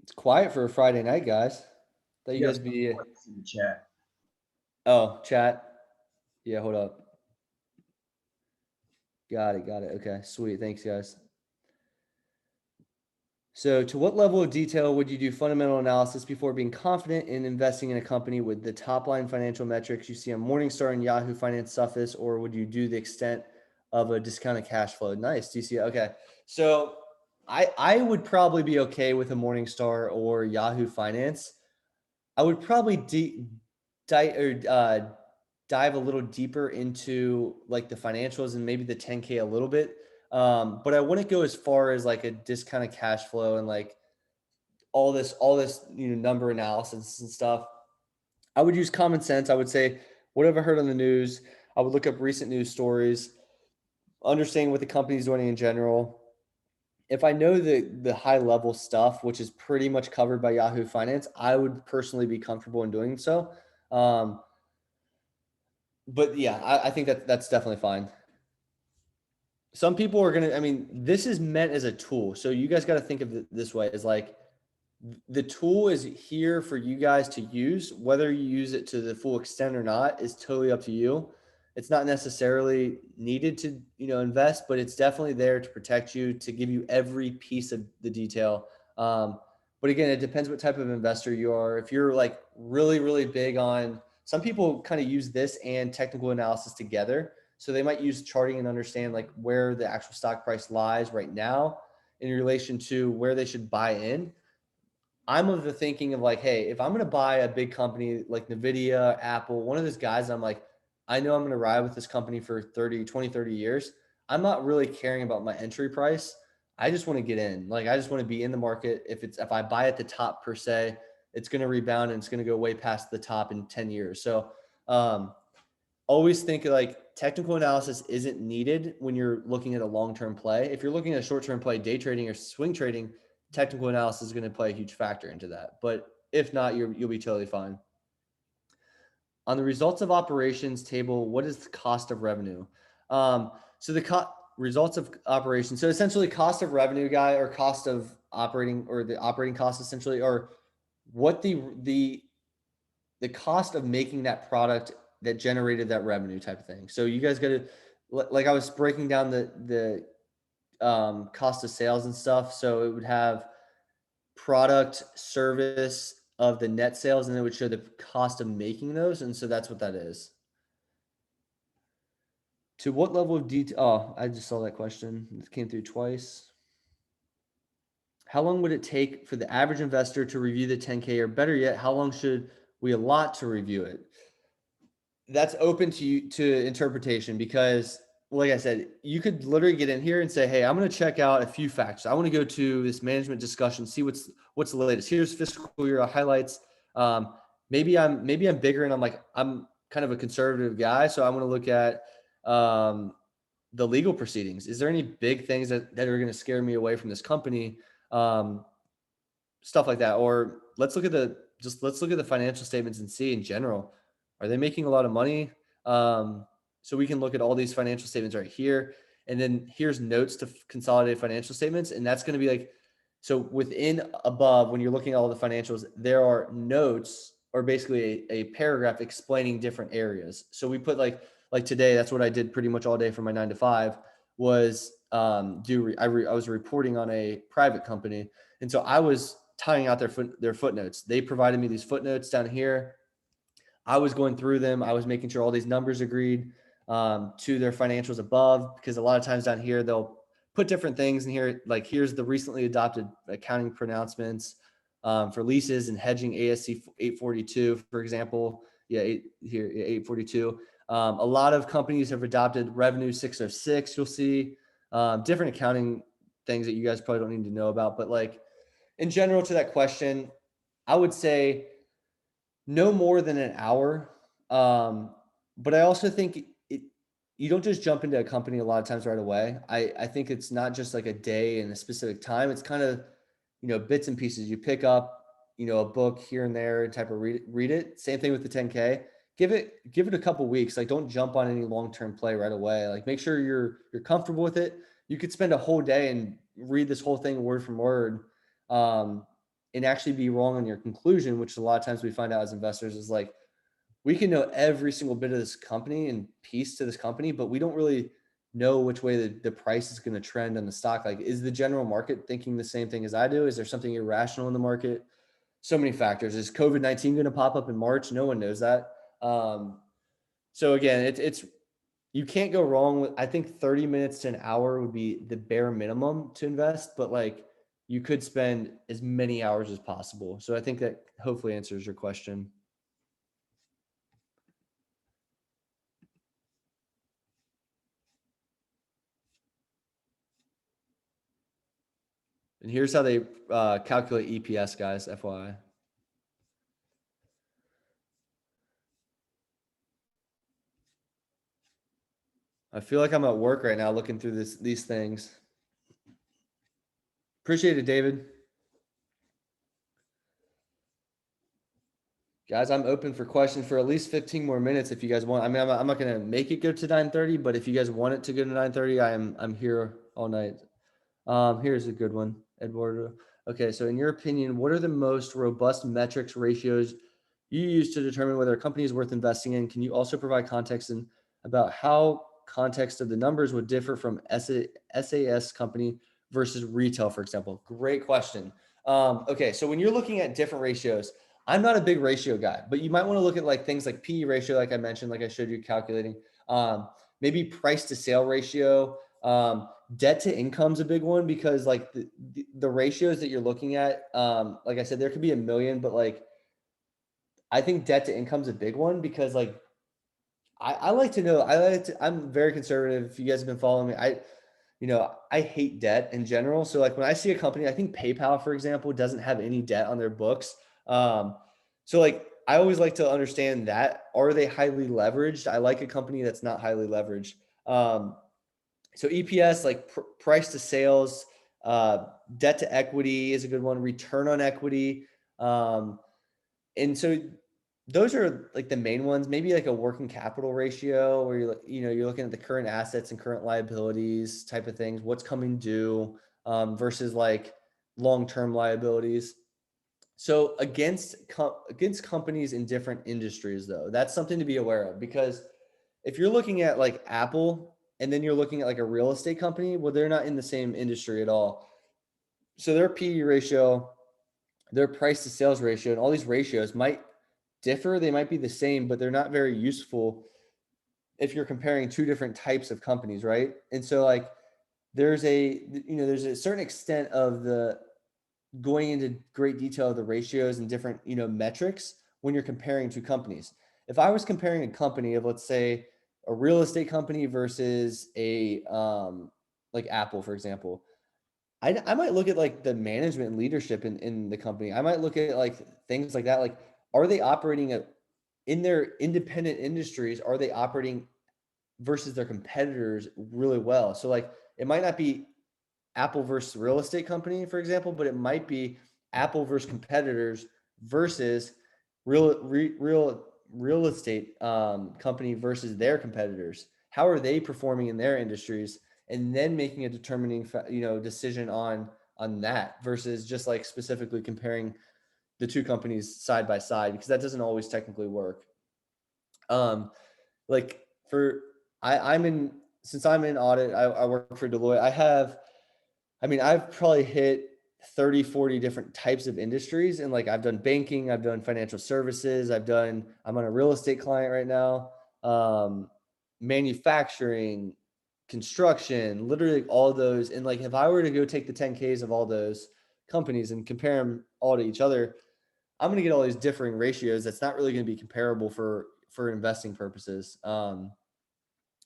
It's quiet for a Friday night, guys. Thought you guys be in the chat. Oh, chat. Yeah, hold up. Got it. Okay, sweet. Thanks, guys. So, to what level of detail would you do fundamental analysis before being confident in investing in a company with the top line financial metrics you see on Morningstar and Yahoo Finance Suffice, or would you do the extent of a discounted cash flow? Nice. Do you see? Okay. So, I would probably be okay with a Morningstar or Yahoo Finance. I would probably dive a little deeper into like the financials and maybe the 10K a little bit. But I wouldn't go as far as like a discounted cash flow and like all this number analysis and stuff. I would use common sense. I would say, what have I heard on the news? I would look up recent news stories, understanding what the company's doing in general. If I know the high level stuff, which is pretty much covered by Yahoo Finance, I would personally be comfortable in doing so. But yeah, I think that's definitely fine. Some people are I mean, this is meant as a tool. So you guys got to think of it this way, is like, The tool is here for you guys to use. Whether you use it to the full extent or not is totally up to you. It's not necessarily needed to, invest, but it's definitely there to protect you, to give you every piece of the detail. But again, it depends what type of investor you are. If you're like really, really big on, some people kind of use this and technical analysis together. So they might use charting and understand like where the actual stock price lies right now in relation to where they should buy in. I'm of the thinking of like, hey, if I'm going to buy a big company like Nvidia, Apple, one of those guys, I'm like, I know I'm going to ride with this company for 30 years. I'm not really caring about my entry price. I just want to get in. Like, I just want to be in the market. If I buy at the top per se, it's going to rebound and it's going to go way past the top in 10 years. So, always think like technical analysis isn't needed when you're looking at a long-term play. If you're looking at a short-term play, day trading or swing trading, technical analysis is going to play a huge factor into that. But if not, you'll be totally fine. On the results of operations table, what is the cost of revenue? So the results of operations. So essentially cost of revenue guy, or cost of operating, or the operating cost essentially, or what the cost of making that product that generated that revenue type of thing. So you guys got to, like I was breaking down the cost of sales and stuff. So it would have product, service of the net sales, and it would show the cost of making those. And so that's what that is. To what level of detail? Oh, I just saw that question. It came through twice. How long would it take for the average investor to review the 10K, or better yet, how long should we allot to review it? That's open to interpretation, because like I said, you could literally get in here and say, hey, I'm going to check out a few facts. I want to go to this management discussion, see what's the latest. Here's fiscal year highlights. Maybe I'm bigger and I'm kind of a conservative guy. So I want to look at the legal proceedings. Is there any big things that are going to scare me away from this company? Stuff like that. Or let's look at the financial statements and see in general, are they making a lot of money? So we can look at all these financial statements right here. And then here's notes to consolidated financial statements. And that's going to be like, so within above, when you're looking at all the financials, there are notes, or basically a paragraph explaining different areas. So we put like today, that's what I did pretty much all day from my 9 to 5 was I was reporting on a private company. And so I was tying out their footnotes. They provided me these footnotes down here. I was going through them. I was making sure all these numbers agreed to their financials above, because a lot of times down here, they'll put different things in here. Like here's the recently adopted accounting pronouncements for leases and hedging, ASC 842, for example. Yeah, 842. A lot of companies have adopted revenue 606. You'll see different accounting things that you guys probably don't need to know about. But like in general to that question, I would say no more than an hour. But I also think you don't just jump into a company a lot of times right away. I think it's not just like a day and a specific time. It's kind of, bits and pieces. You pick up, a book here and there and type of read it. Same thing with the 10K. Give it a couple weeks. Like don't jump on any long-term play right away. Like make sure you're comfortable with it. You could spend a whole day and read this whole thing word from word, and actually be wrong on your conclusion, which a lot of times we find out as investors is like, we can know every single bit of this company and piece to this company, but we don't really know which way the price is going to trend on the stock. Like, is the general market thinking the same thing as I do? Is there something irrational in the market? So many factors. Is COVID-19 going to pop up in March? No one knows that. So again, it's you can't go wrong with, I think 30 minutes to an hour would be the bare minimum to invest, but like you could spend as many hours as possible. So I think that hopefully answers your question. And here's how they calculate EPS, guys, FYI. I feel like I'm at work right now looking through these things. Appreciate it, David. Guys, I'm open for questions for at least 15 more minutes if you guys want. I mean, I'm not going to make it go to 9:30, but if you guys want it to go to 9:30, I'm here all night. Here's a good one, Eduardo. Okay, so in your opinion, what are the most robust metrics ratios you use to determine whether a company is worth investing in? Can you also provide context about how context of the numbers would differ from SAS company versus retail, for example? Great question. Okay, so when you're looking at different ratios, I'm not a big ratio guy, but you might want to look at like things like PE ratio, like I mentioned, like I showed you calculating, maybe price to sale ratio, debt to income's a big one because like the ratios that you're looking at, like I said, there could be a million, but like I think debt to income's a big one because like I like to know, I'm very conservative. If you guys have been following me, I hate debt in general. So like when I see a company, I think PayPal, for example, doesn't have any debt on their books. So like I always like to understand that. Are they highly leveraged? I like a company that's not highly leveraged. So EPS, like price to sales, debt to equity is a good one. Return on equity. And so those are like the main ones. Maybe like a working capital ratio where you're looking at the current assets and current liabilities type of things. What's coming due versus like long-term liabilities. So against companies in different industries, though, that's something to be aware of because if you're looking at like Apple and then you're looking at like a real estate company, well, they're not in the same industry at all. So their PE ratio, their price to sales ratio, and all these ratios might differ. They might be the same, but they're not very useful if you're comparing two different types of companies, right? And so like there's a certain extent of the going into great detail of the ratios and different, metrics when you're comparing two companies. If I was comparing a company of, let's say, a real estate company versus a like Apple, for example, I might look at like the management and leadership in the company. I might look at like things like that. Like, are they operating in their independent industries? Are they operating versus their competitors really well? So like, it might not be Apple versus real estate company, for example, but it might be Apple versus competitors versus real estate company versus their competitors. How are they performing in their industries? And then making a determining, decision on that versus just like specifically comparing the two companies side by side because that doesn't always technically work. Like for I'm in since I'm in audit, I work for Deloitte. I've probably hit 30, 40 different types of industries. And like, I've done banking, I've done financial services, I'm on a real estate client right now, manufacturing, construction, literally all of those. And like, if I were to go take the 10Ks of all those companies and compare them all to each other, I'm going to get all these differing ratios. That's not really going to be comparable for investing purposes.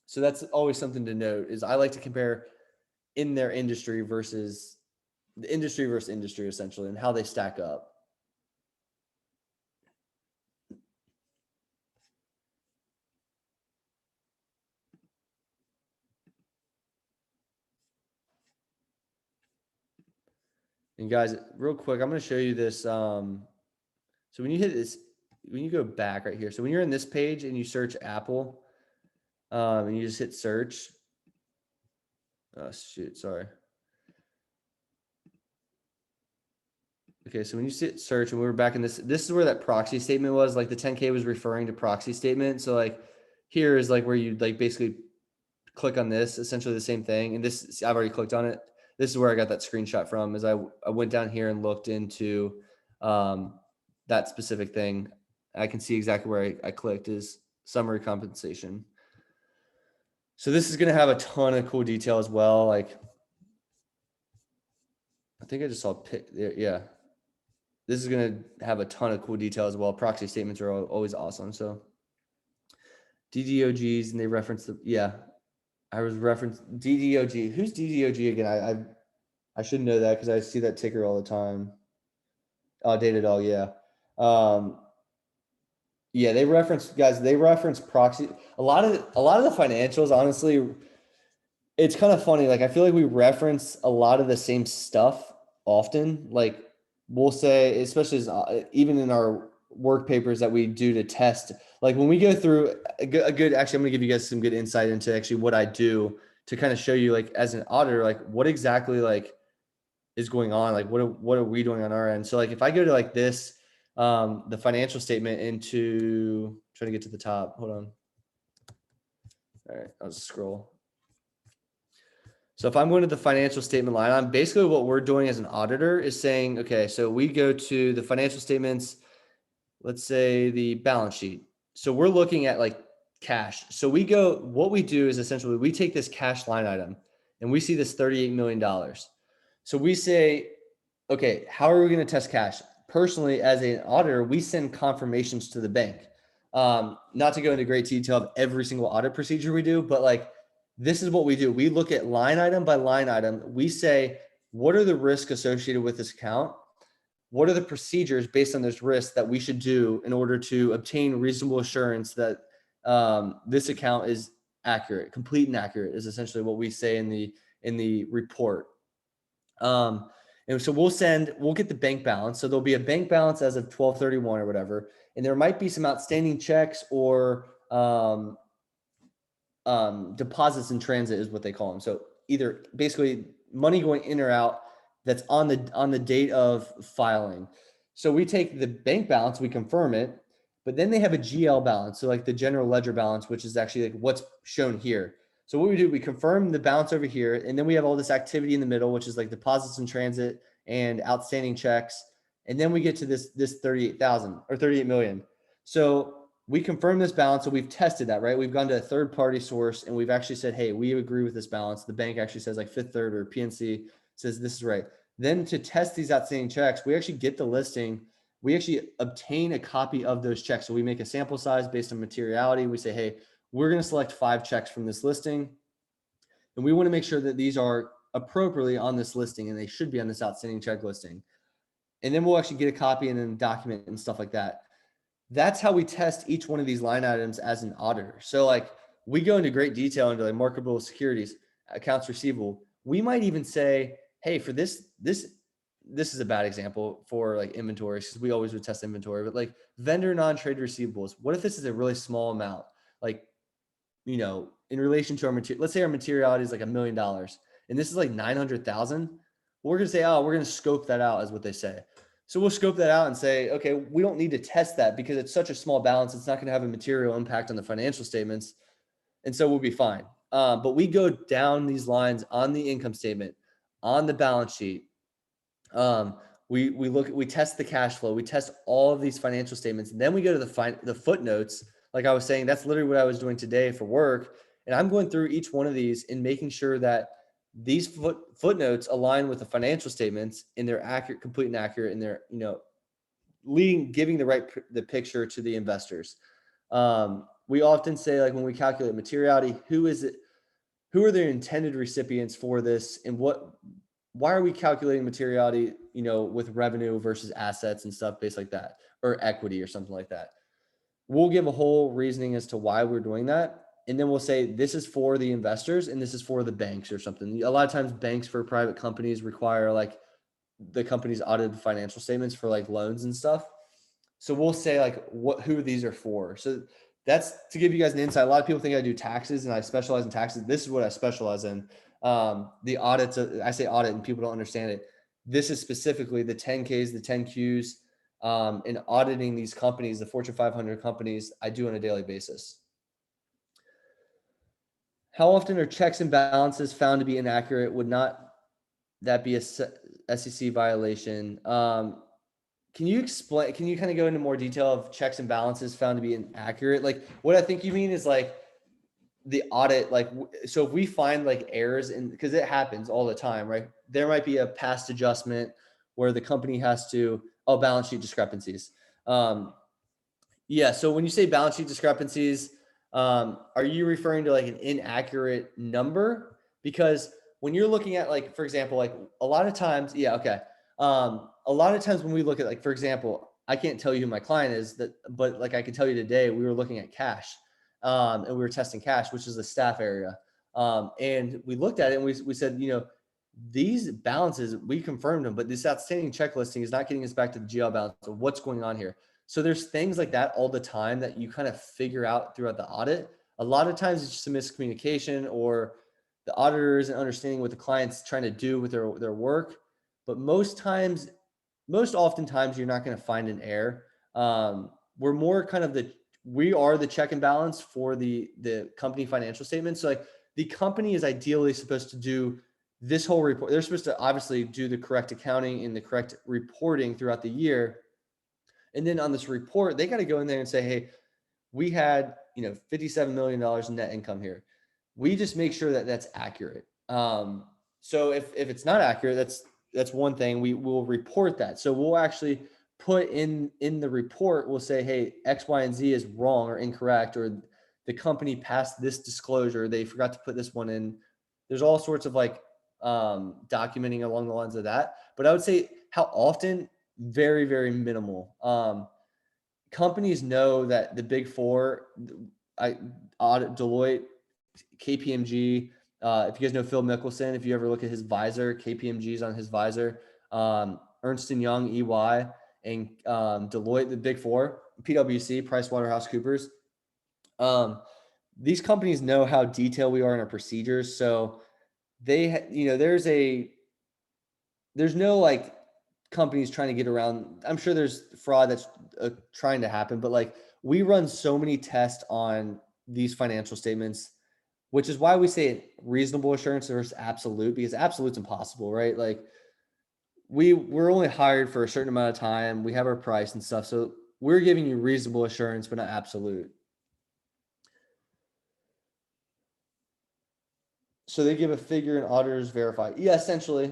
So that's always something to note is I like to compare in their industry versus industry essentially and how they stack up. And guys, real quick, I'm going to show you this. So when you hit this, when you go back right here, so when you're in this page and you search Apple, and you just hit search. Oh shoot, sorry. Okay, so when you hit search and we were back in this is where that proxy statement was. Like the 10K was referring to proxy statement. So like here is like where you like basically click on this, essentially the same thing. And this, I've already clicked on it. This is where I got that screenshot from is I went down here and looked into that specific thing. I can see exactly where I clicked is summary compensation. So this is going to have a ton of cool detail as well. Like, I think I just saw yeah. This is going to have a ton of cool detail as well. Proxy statements are always awesome. So DDOGs, and they reference I was referenced DDOG. Who's DDOG again? I should know that because I see that ticker all the time. Oh, Datadog, yeah. Yeah, they reference proxy. A lot of the financials, honestly, it's kind of funny. Like I feel like we reference a lot of the same stuff often. Like we'll say, especially even in our work papers that we do to test, like when we go through actually, I'm going to give you guys some good insight into actually what I do to kind of show you like as an auditor, like what exactly like is going on? Like, what are we doing on our end? So like, if I go to like this, the financial statement into, trying to get to the top, hold on. All right, I'll just scroll. So if I'm going to the financial statement line, I'm basically what we're doing as an auditor is saying, okay, so we go to the financial statements, let's say the balance sheet. So we're looking at like cash. So what we do is essentially we take this cash line item and we see this $38 million. So we say, okay, how are we going to test cash? Personally, as an auditor, we send confirmations to the bank. Not to go into great detail of every single audit procedure we do, but like, this is what we do. We look at line item by line item. We say, what are the risks associated with this account? What are the procedures based on this risk that we should do in order to obtain reasonable assurance that this account is accurate, complete and accurate is essentially what we say in the report. And so we'll get the bank balance. So there'll be a bank balance as of 12/31 or whatever. And there might be some outstanding checks or deposits in transit is what they call them. So either basically money going in or out that's on the date of filing. So we take the bank balance, we confirm it, but then they have a GL balance. So like the general ledger balance, which is actually like what's shown here. So what we do, we confirm the balance over here, and then we have all this activity in the middle, which is like deposits in transit and outstanding checks. And then we get to this 38,000 or 38 million. So we confirm this balance. So we've tested that, right? We've gone to a third party source and we've actually said, hey, we agree with this balance. The bank actually says like Fifth Third or PNC says this is right. Then to test these outstanding checks, we actually get the listing. We actually obtain a copy of those checks. So we make a sample size based on materiality. We say, hey, we're going to select 5 checks from this listing. And we want to make sure that these are appropriately on this listing and they should be on this outstanding check listing. And then we'll actually get a copy and then document and stuff like that. That's how we test each one of these line items as an auditor. So like we go into great detail into like marketable securities, accounts receivable. We might even say, hey, for this is a bad example for like inventory because we always would test inventory, but like vendor non-trade receivables. What if this is a really small amount? Like, you know, in relation to our material, let's say our materiality is like $1 million and this is like 900,000. We're going to say, oh, we're going to scope that out, is what they say. So we'll scope that out and say, okay, we don't need to test that because it's such a small balance. It's not going to have a material impact on the financial statements. And so we'll be fine. But we go down these lines on the income statement, on the balance sheet. We test the cash flow. We test all of these financial statements. And then we go to the footnotes. Like I was saying, that's literally what I was doing today for work. And I'm going through each one of these and making sure that these footnotes align with the financial statements and they're accurate, complete and accurate, and they're, you know, giving the picture to the investors. We often say, like, when we calculate materiality, who are the intended recipients for this, and why are we calculating materiality, you know, with revenue versus assets and stuff based like that, or equity or something like that. We'll give a whole reasoning as to why we're doing that. And then we'll say, this is for the investors and this is for the banks or something. A lot of times banks for private companies require like the company's audited financial statements for like loans and stuff. So we'll say like who these are for. So that's to give you guys an insight. A lot of people think I do taxes and I specialize in taxes. This is what I specialize in. The audits, I say audit and people don't understand it. This is specifically the 10k's, the 10q's, in auditing these companies, the Fortune 500 companies I do on a daily basis. How often are checks and balances found to be inaccurate? Would not that be a SEC violation? Can you explain, can you kind of go into more detail of checks and balances found to be inaccurate? Like what I think you mean is like the audit, like, so if we find like errors because it happens all the time, right? There might be a past adjustment where the company has to, balance sheet discrepancies. Yeah. So when you say balance sheet discrepancies, are you referring to like an inaccurate number? Because when you're looking at like, for example, like a lot of times, a lot of times when we look at like, for example, I can't tell you who my client is, but like I can tell you today, we were looking at cash, and we were testing cash, which is the staff area. And we looked at it and we said, you know, these balances, we confirmed them, but this outstanding check listing is not getting us back to the GL balance. So what's going on here? So there's things like that all the time that you kind of figure out throughout the audit. A lot of times it's just a miscommunication or the auditor isn't understanding what the client's trying to do with their work. but most oftentimes you're not going to find an error. We're more kind of we are the check and balance for the company financial statements. So like the company is ideally supposed to do this whole report. They're supposed to obviously do the correct accounting and the correct reporting throughout the year. And then on this report, they got to go in there and say, hey, we had, $57 million in net income here. We just make sure that that's accurate. So if it's not accurate, that's one thing. We will report that. So we'll actually put in the report, we'll say, hey, X, Y, and Z is wrong or incorrect, or the company passed this disclosure. They forgot to put this one in. There's all sorts of like documenting along the lines of that. But I would say how often, very, very minimal. Companies know that the big four, audit, Deloitte, KPMG. If you guys know Phil Mickelson, if you ever look at his visor, KPMG's on his visor. Ernst & Young, EY, and Deloitte, the big four, PwC, PricewaterhouseCoopers. These companies know how detailed we are in our procedures. So they, there's no like companies trying to get around. I'm sure there's fraud that's trying to happen, but like we run so many tests on these financial statements, which is why we say reasonable assurance versus absolute, because absolute's impossible, right? Like we're only hired for a certain amount of time. We have our price and stuff. So we're giving you reasonable assurance, but not absolute. So they give a figure and auditors verify. Yeah, essentially,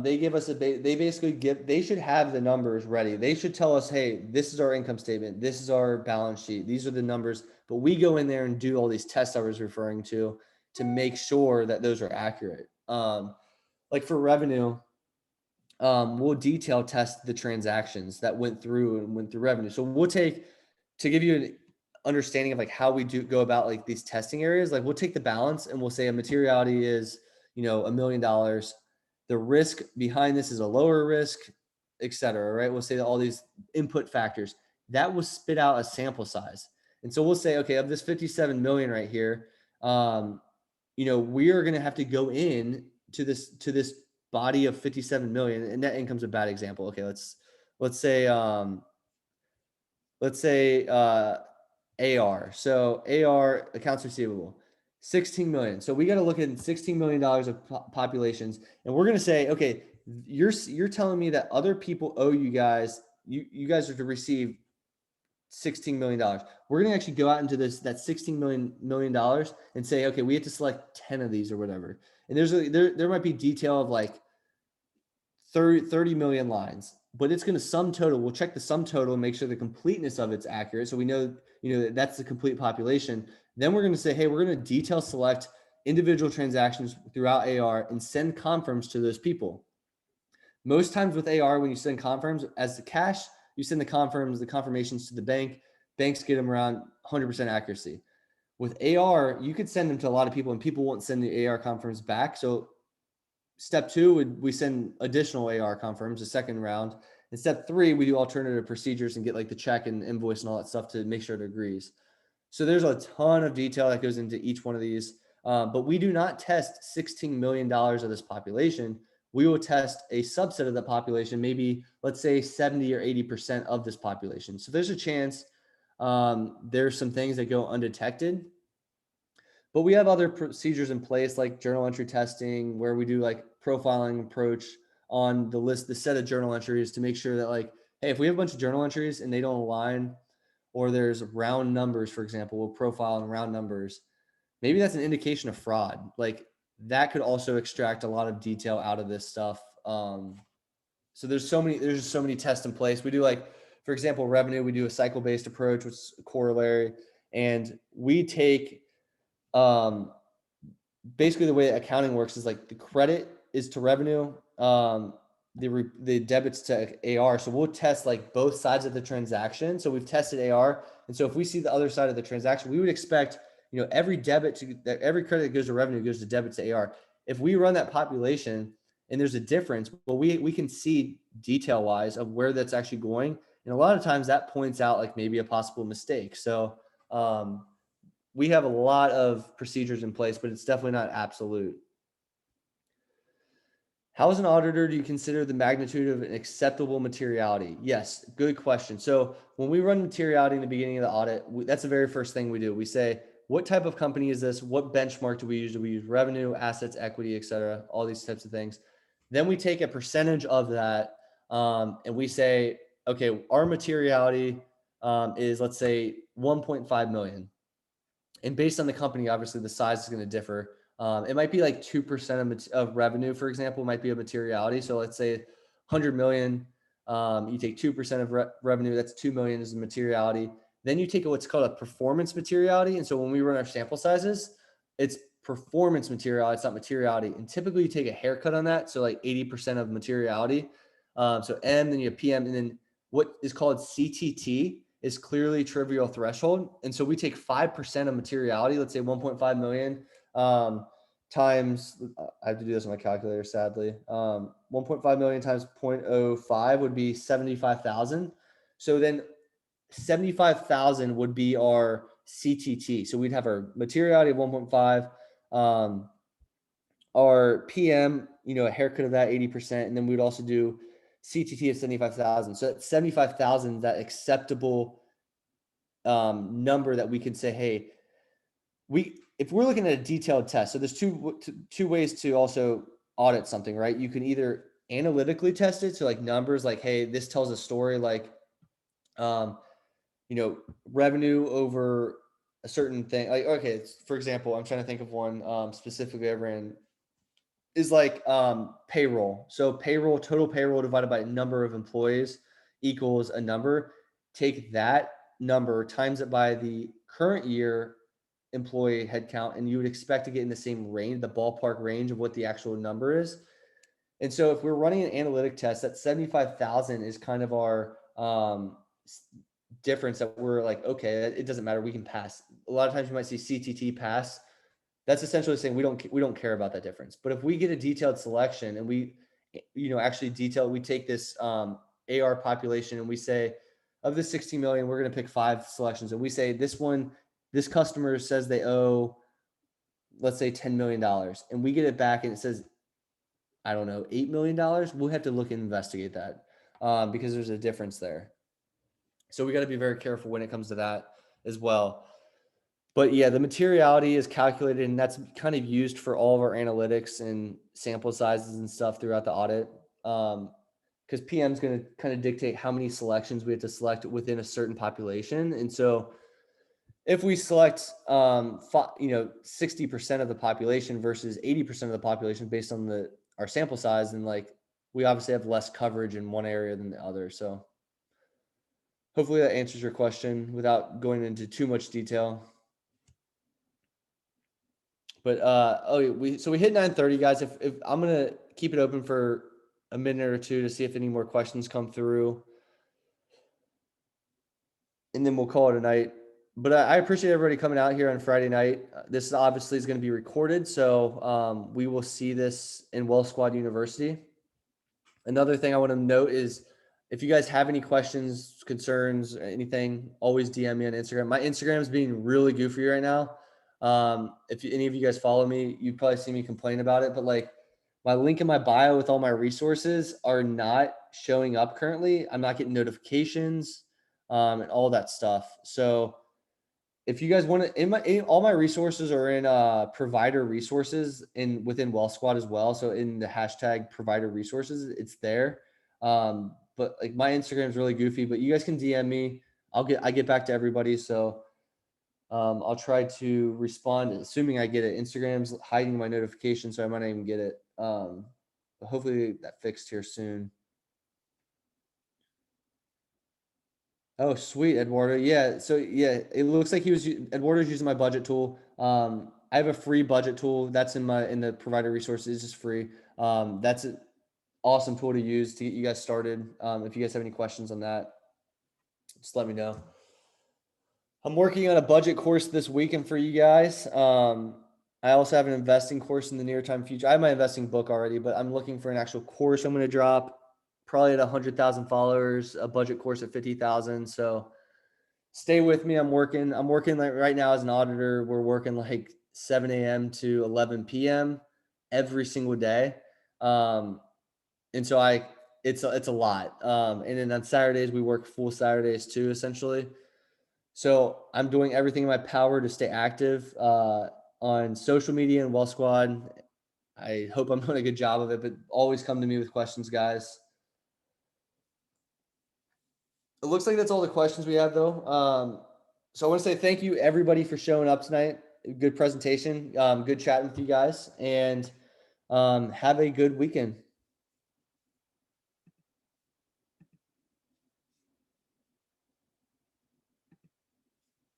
they give us they should have the numbers ready. They should tell us, hey, this is our income statement. This is our balance sheet. These are the numbers, but we go in there and do all these tests I was referring to make sure that those are accurate. Like for revenue, we'll detail test the transactions that went through revenue. So we'll take, to give you an understanding of like how we go about like these testing areas, like we'll take the balance and we'll say a materiality is, $1 million. The risk behind this is a lower risk, et cetera, right? We'll say that all these input factors that will spit out a sample size. And so we'll say, okay, of this 57 million right here, we are going to have to go in to this body of 57 million, and net income's a bad example. Okay, let's say AR. So AR, accounts receivable, 16 million. So we got to look at $16 million of populations, and we're going to say, okay, you're telling me that other people owe you guys, you guys are to receive $16 million. We're going to actually go out into that $16 million and say, okay, we have to select 10 of these or whatever. And there might be detail of like 30 million lines, but it's going to sum total. We'll check the sum total and make sure the completeness of it's accurate. So we know, that's the complete population. Then we're going to say, hey, we're going to detail select individual transactions throughout AR and send confirms to those people. Most times with AR, when you send confirms as the cash, you send the confirmations to the bank. Banks get them around 100% accuracy. With AR, you could send them to a lot of people and people won't send the AR confirms back. So step 2 we send additional AR confirms, the second round. And step 3, we do alternative procedures and get like the check and invoice and all that stuff to make sure it agrees. So there's a ton of detail that goes into each one of these. But we do not test $16 million of this population. We will test a subset of the population, maybe let's say 70 or 80% of this population. So there's a chance there's some things that go undetected. But we have other procedures in place like journal entry testing, where we do like profiling approach on the set of journal entries to make sure that like, hey, if we have a bunch of journal entries and they don't align, or there's round numbers, for example, we'll profile on round numbers. Maybe that's an indication of fraud. Like that could also extract a lot of detail out of this stuff. So there's so many tests in place. We do like, for example, revenue, we do a cycle-based approach, which is corollary. And we take, basically the way accounting works is like the credit is to revenue, the debits to AR. So we'll test like both sides of the transaction. So we've tested AR. And so if we see the other side of the transaction, we would expect, every credit that goes to revenue goes to debit to AR. If we run that population and there's a difference, well, we can see detail wise of where that's actually going. And a lot of times that points out like maybe a possible mistake. So, we have a lot of procedures in place, but it's definitely not absolute. How as an auditor do you consider the magnitude of an acceptable materiality? Yes, good question. So when we run materiality in the beginning of the audit, that's the very first thing we do. We say, what type of company is this? What benchmark do we use? Do we use revenue, assets, equity, et cetera, all these types of things. Then we take a percentage of that and we say, okay, our materiality is, let's say, 1.5 million. And based on the company, obviously the size is going to differ. It might be like 2% of revenue, for example, might be a materiality. So let's say 100 million, you take 2% of revenue, that's 2 million is the materiality. Then you take what's called a performance materiality. And so when we run our sample sizes, it's performance materiality, it's not materiality. And typically you take a haircut on that. So like 80% of materiality. So M, then you have PM, and then what is called CTT is clearly trivial threshold. And so we take 5% of materiality, let's say 1.5 million times, I have to do this on my calculator, sadly. 1.5 million times 0.05 would be 75,000. So then 75,000 would be our CTT. So we'd have our materiality of 1.5, our PM, a haircut of that 80%. And then we'd also do CTT of 75,000. So at 75,000, that acceptable number that we could say, hey, if we're looking at a detailed test, so there's two ways to also audit something, right? You can either analytically test it, so like numbers, like, hey, this tells a story, like, revenue over a certain thing. Like, okay, for example, I'm trying to think of one specifically I ran is like payroll. So total payroll divided by number of employees equals a number. Take that number, times it by the current year employee headcount, and you would expect to get in the same range, the ballpark range of what the actual number is. And so if we're running an analytic test, that 75,000 is kind of our difference that we're like, okay, it doesn't matter, we can pass. A lot of times you might see CTT pass. That's essentially saying we don't care about that difference. But if we get a detailed selection and we, actually we take this AR population and we say, of the 60 million, we're going to pick 5 selections. And we say this customer says they owe, let's say $10 million. And we get it back and it says, I don't know, $8 million. We'll have to look and investigate that because there's a difference there. So we got to be very careful when it comes to that as well. But yeah, the materiality is calculated, and that's kind of used for all of our analytics and sample sizes and stuff throughout the audit. Because PM is going to kind of dictate how many selections we have to select within a certain population. And so if we select, 60% of the population versus 80% of the population based on our sample size, and like we obviously have less coverage in one area than the other. So hopefully that answers your question without going into too much detail. But we hit 9:30, guys. If I'm gonna keep it open for a minute or two to see if any more questions come through, and then we'll call it a night. But I appreciate everybody coming out here on Friday night. This obviously is going to be recorded, so we will see this in Well Squad University. Another thing I want to note is if you guys have any questions, concerns, anything, always DM me on Instagram. My Instagram is being really goofy right now. If any of you guys follow me, you'd probably see me complain about it, but like my link in my bio with all my resources are not showing up currently. I'm not getting notifications and all that stuff. So if you guys want to, all my resources are in provider resources within Well Squad as well. So in the hashtag provider resources, it's there. But like my Instagram is really goofy, but you guys can DM me. I get back to everybody. So I'll try to respond, assuming I get it. Instagram's hiding my notification, so I might not even get it. But hopefully that fixed here soon. Oh, sweet, Eduardo. Yeah. So yeah, it looks like Eduardo's using my budget tool. I have a free budget tool that's in the provider resources. It's just free. That's an awesome tool to use to get you guys started. If you guys have any questions on that, just let me know. I'm working on a budget course this weekend for you guys. I also have an investing course in the near time future. I have my investing book already, but I'm looking for an actual course I'm going to drop probably at 100,000 followers, a budget course at 50,000. So stay with me. I'm working like right now as an auditor. We're working like 7 a.m. to 11 p.m. every single day. And so it's a lot. And then on Saturdays, we work full Saturdays too, essentially. So I'm doing everything in my power to stay active on social media and Wealth Squad. I hope I'm doing a good job of it, but always come to me with questions, guys. It looks like that's all the questions we have, though. So I want to say thank you, everybody, for showing up tonight. Good presentation. Good chatting with you guys, and have a good weekend.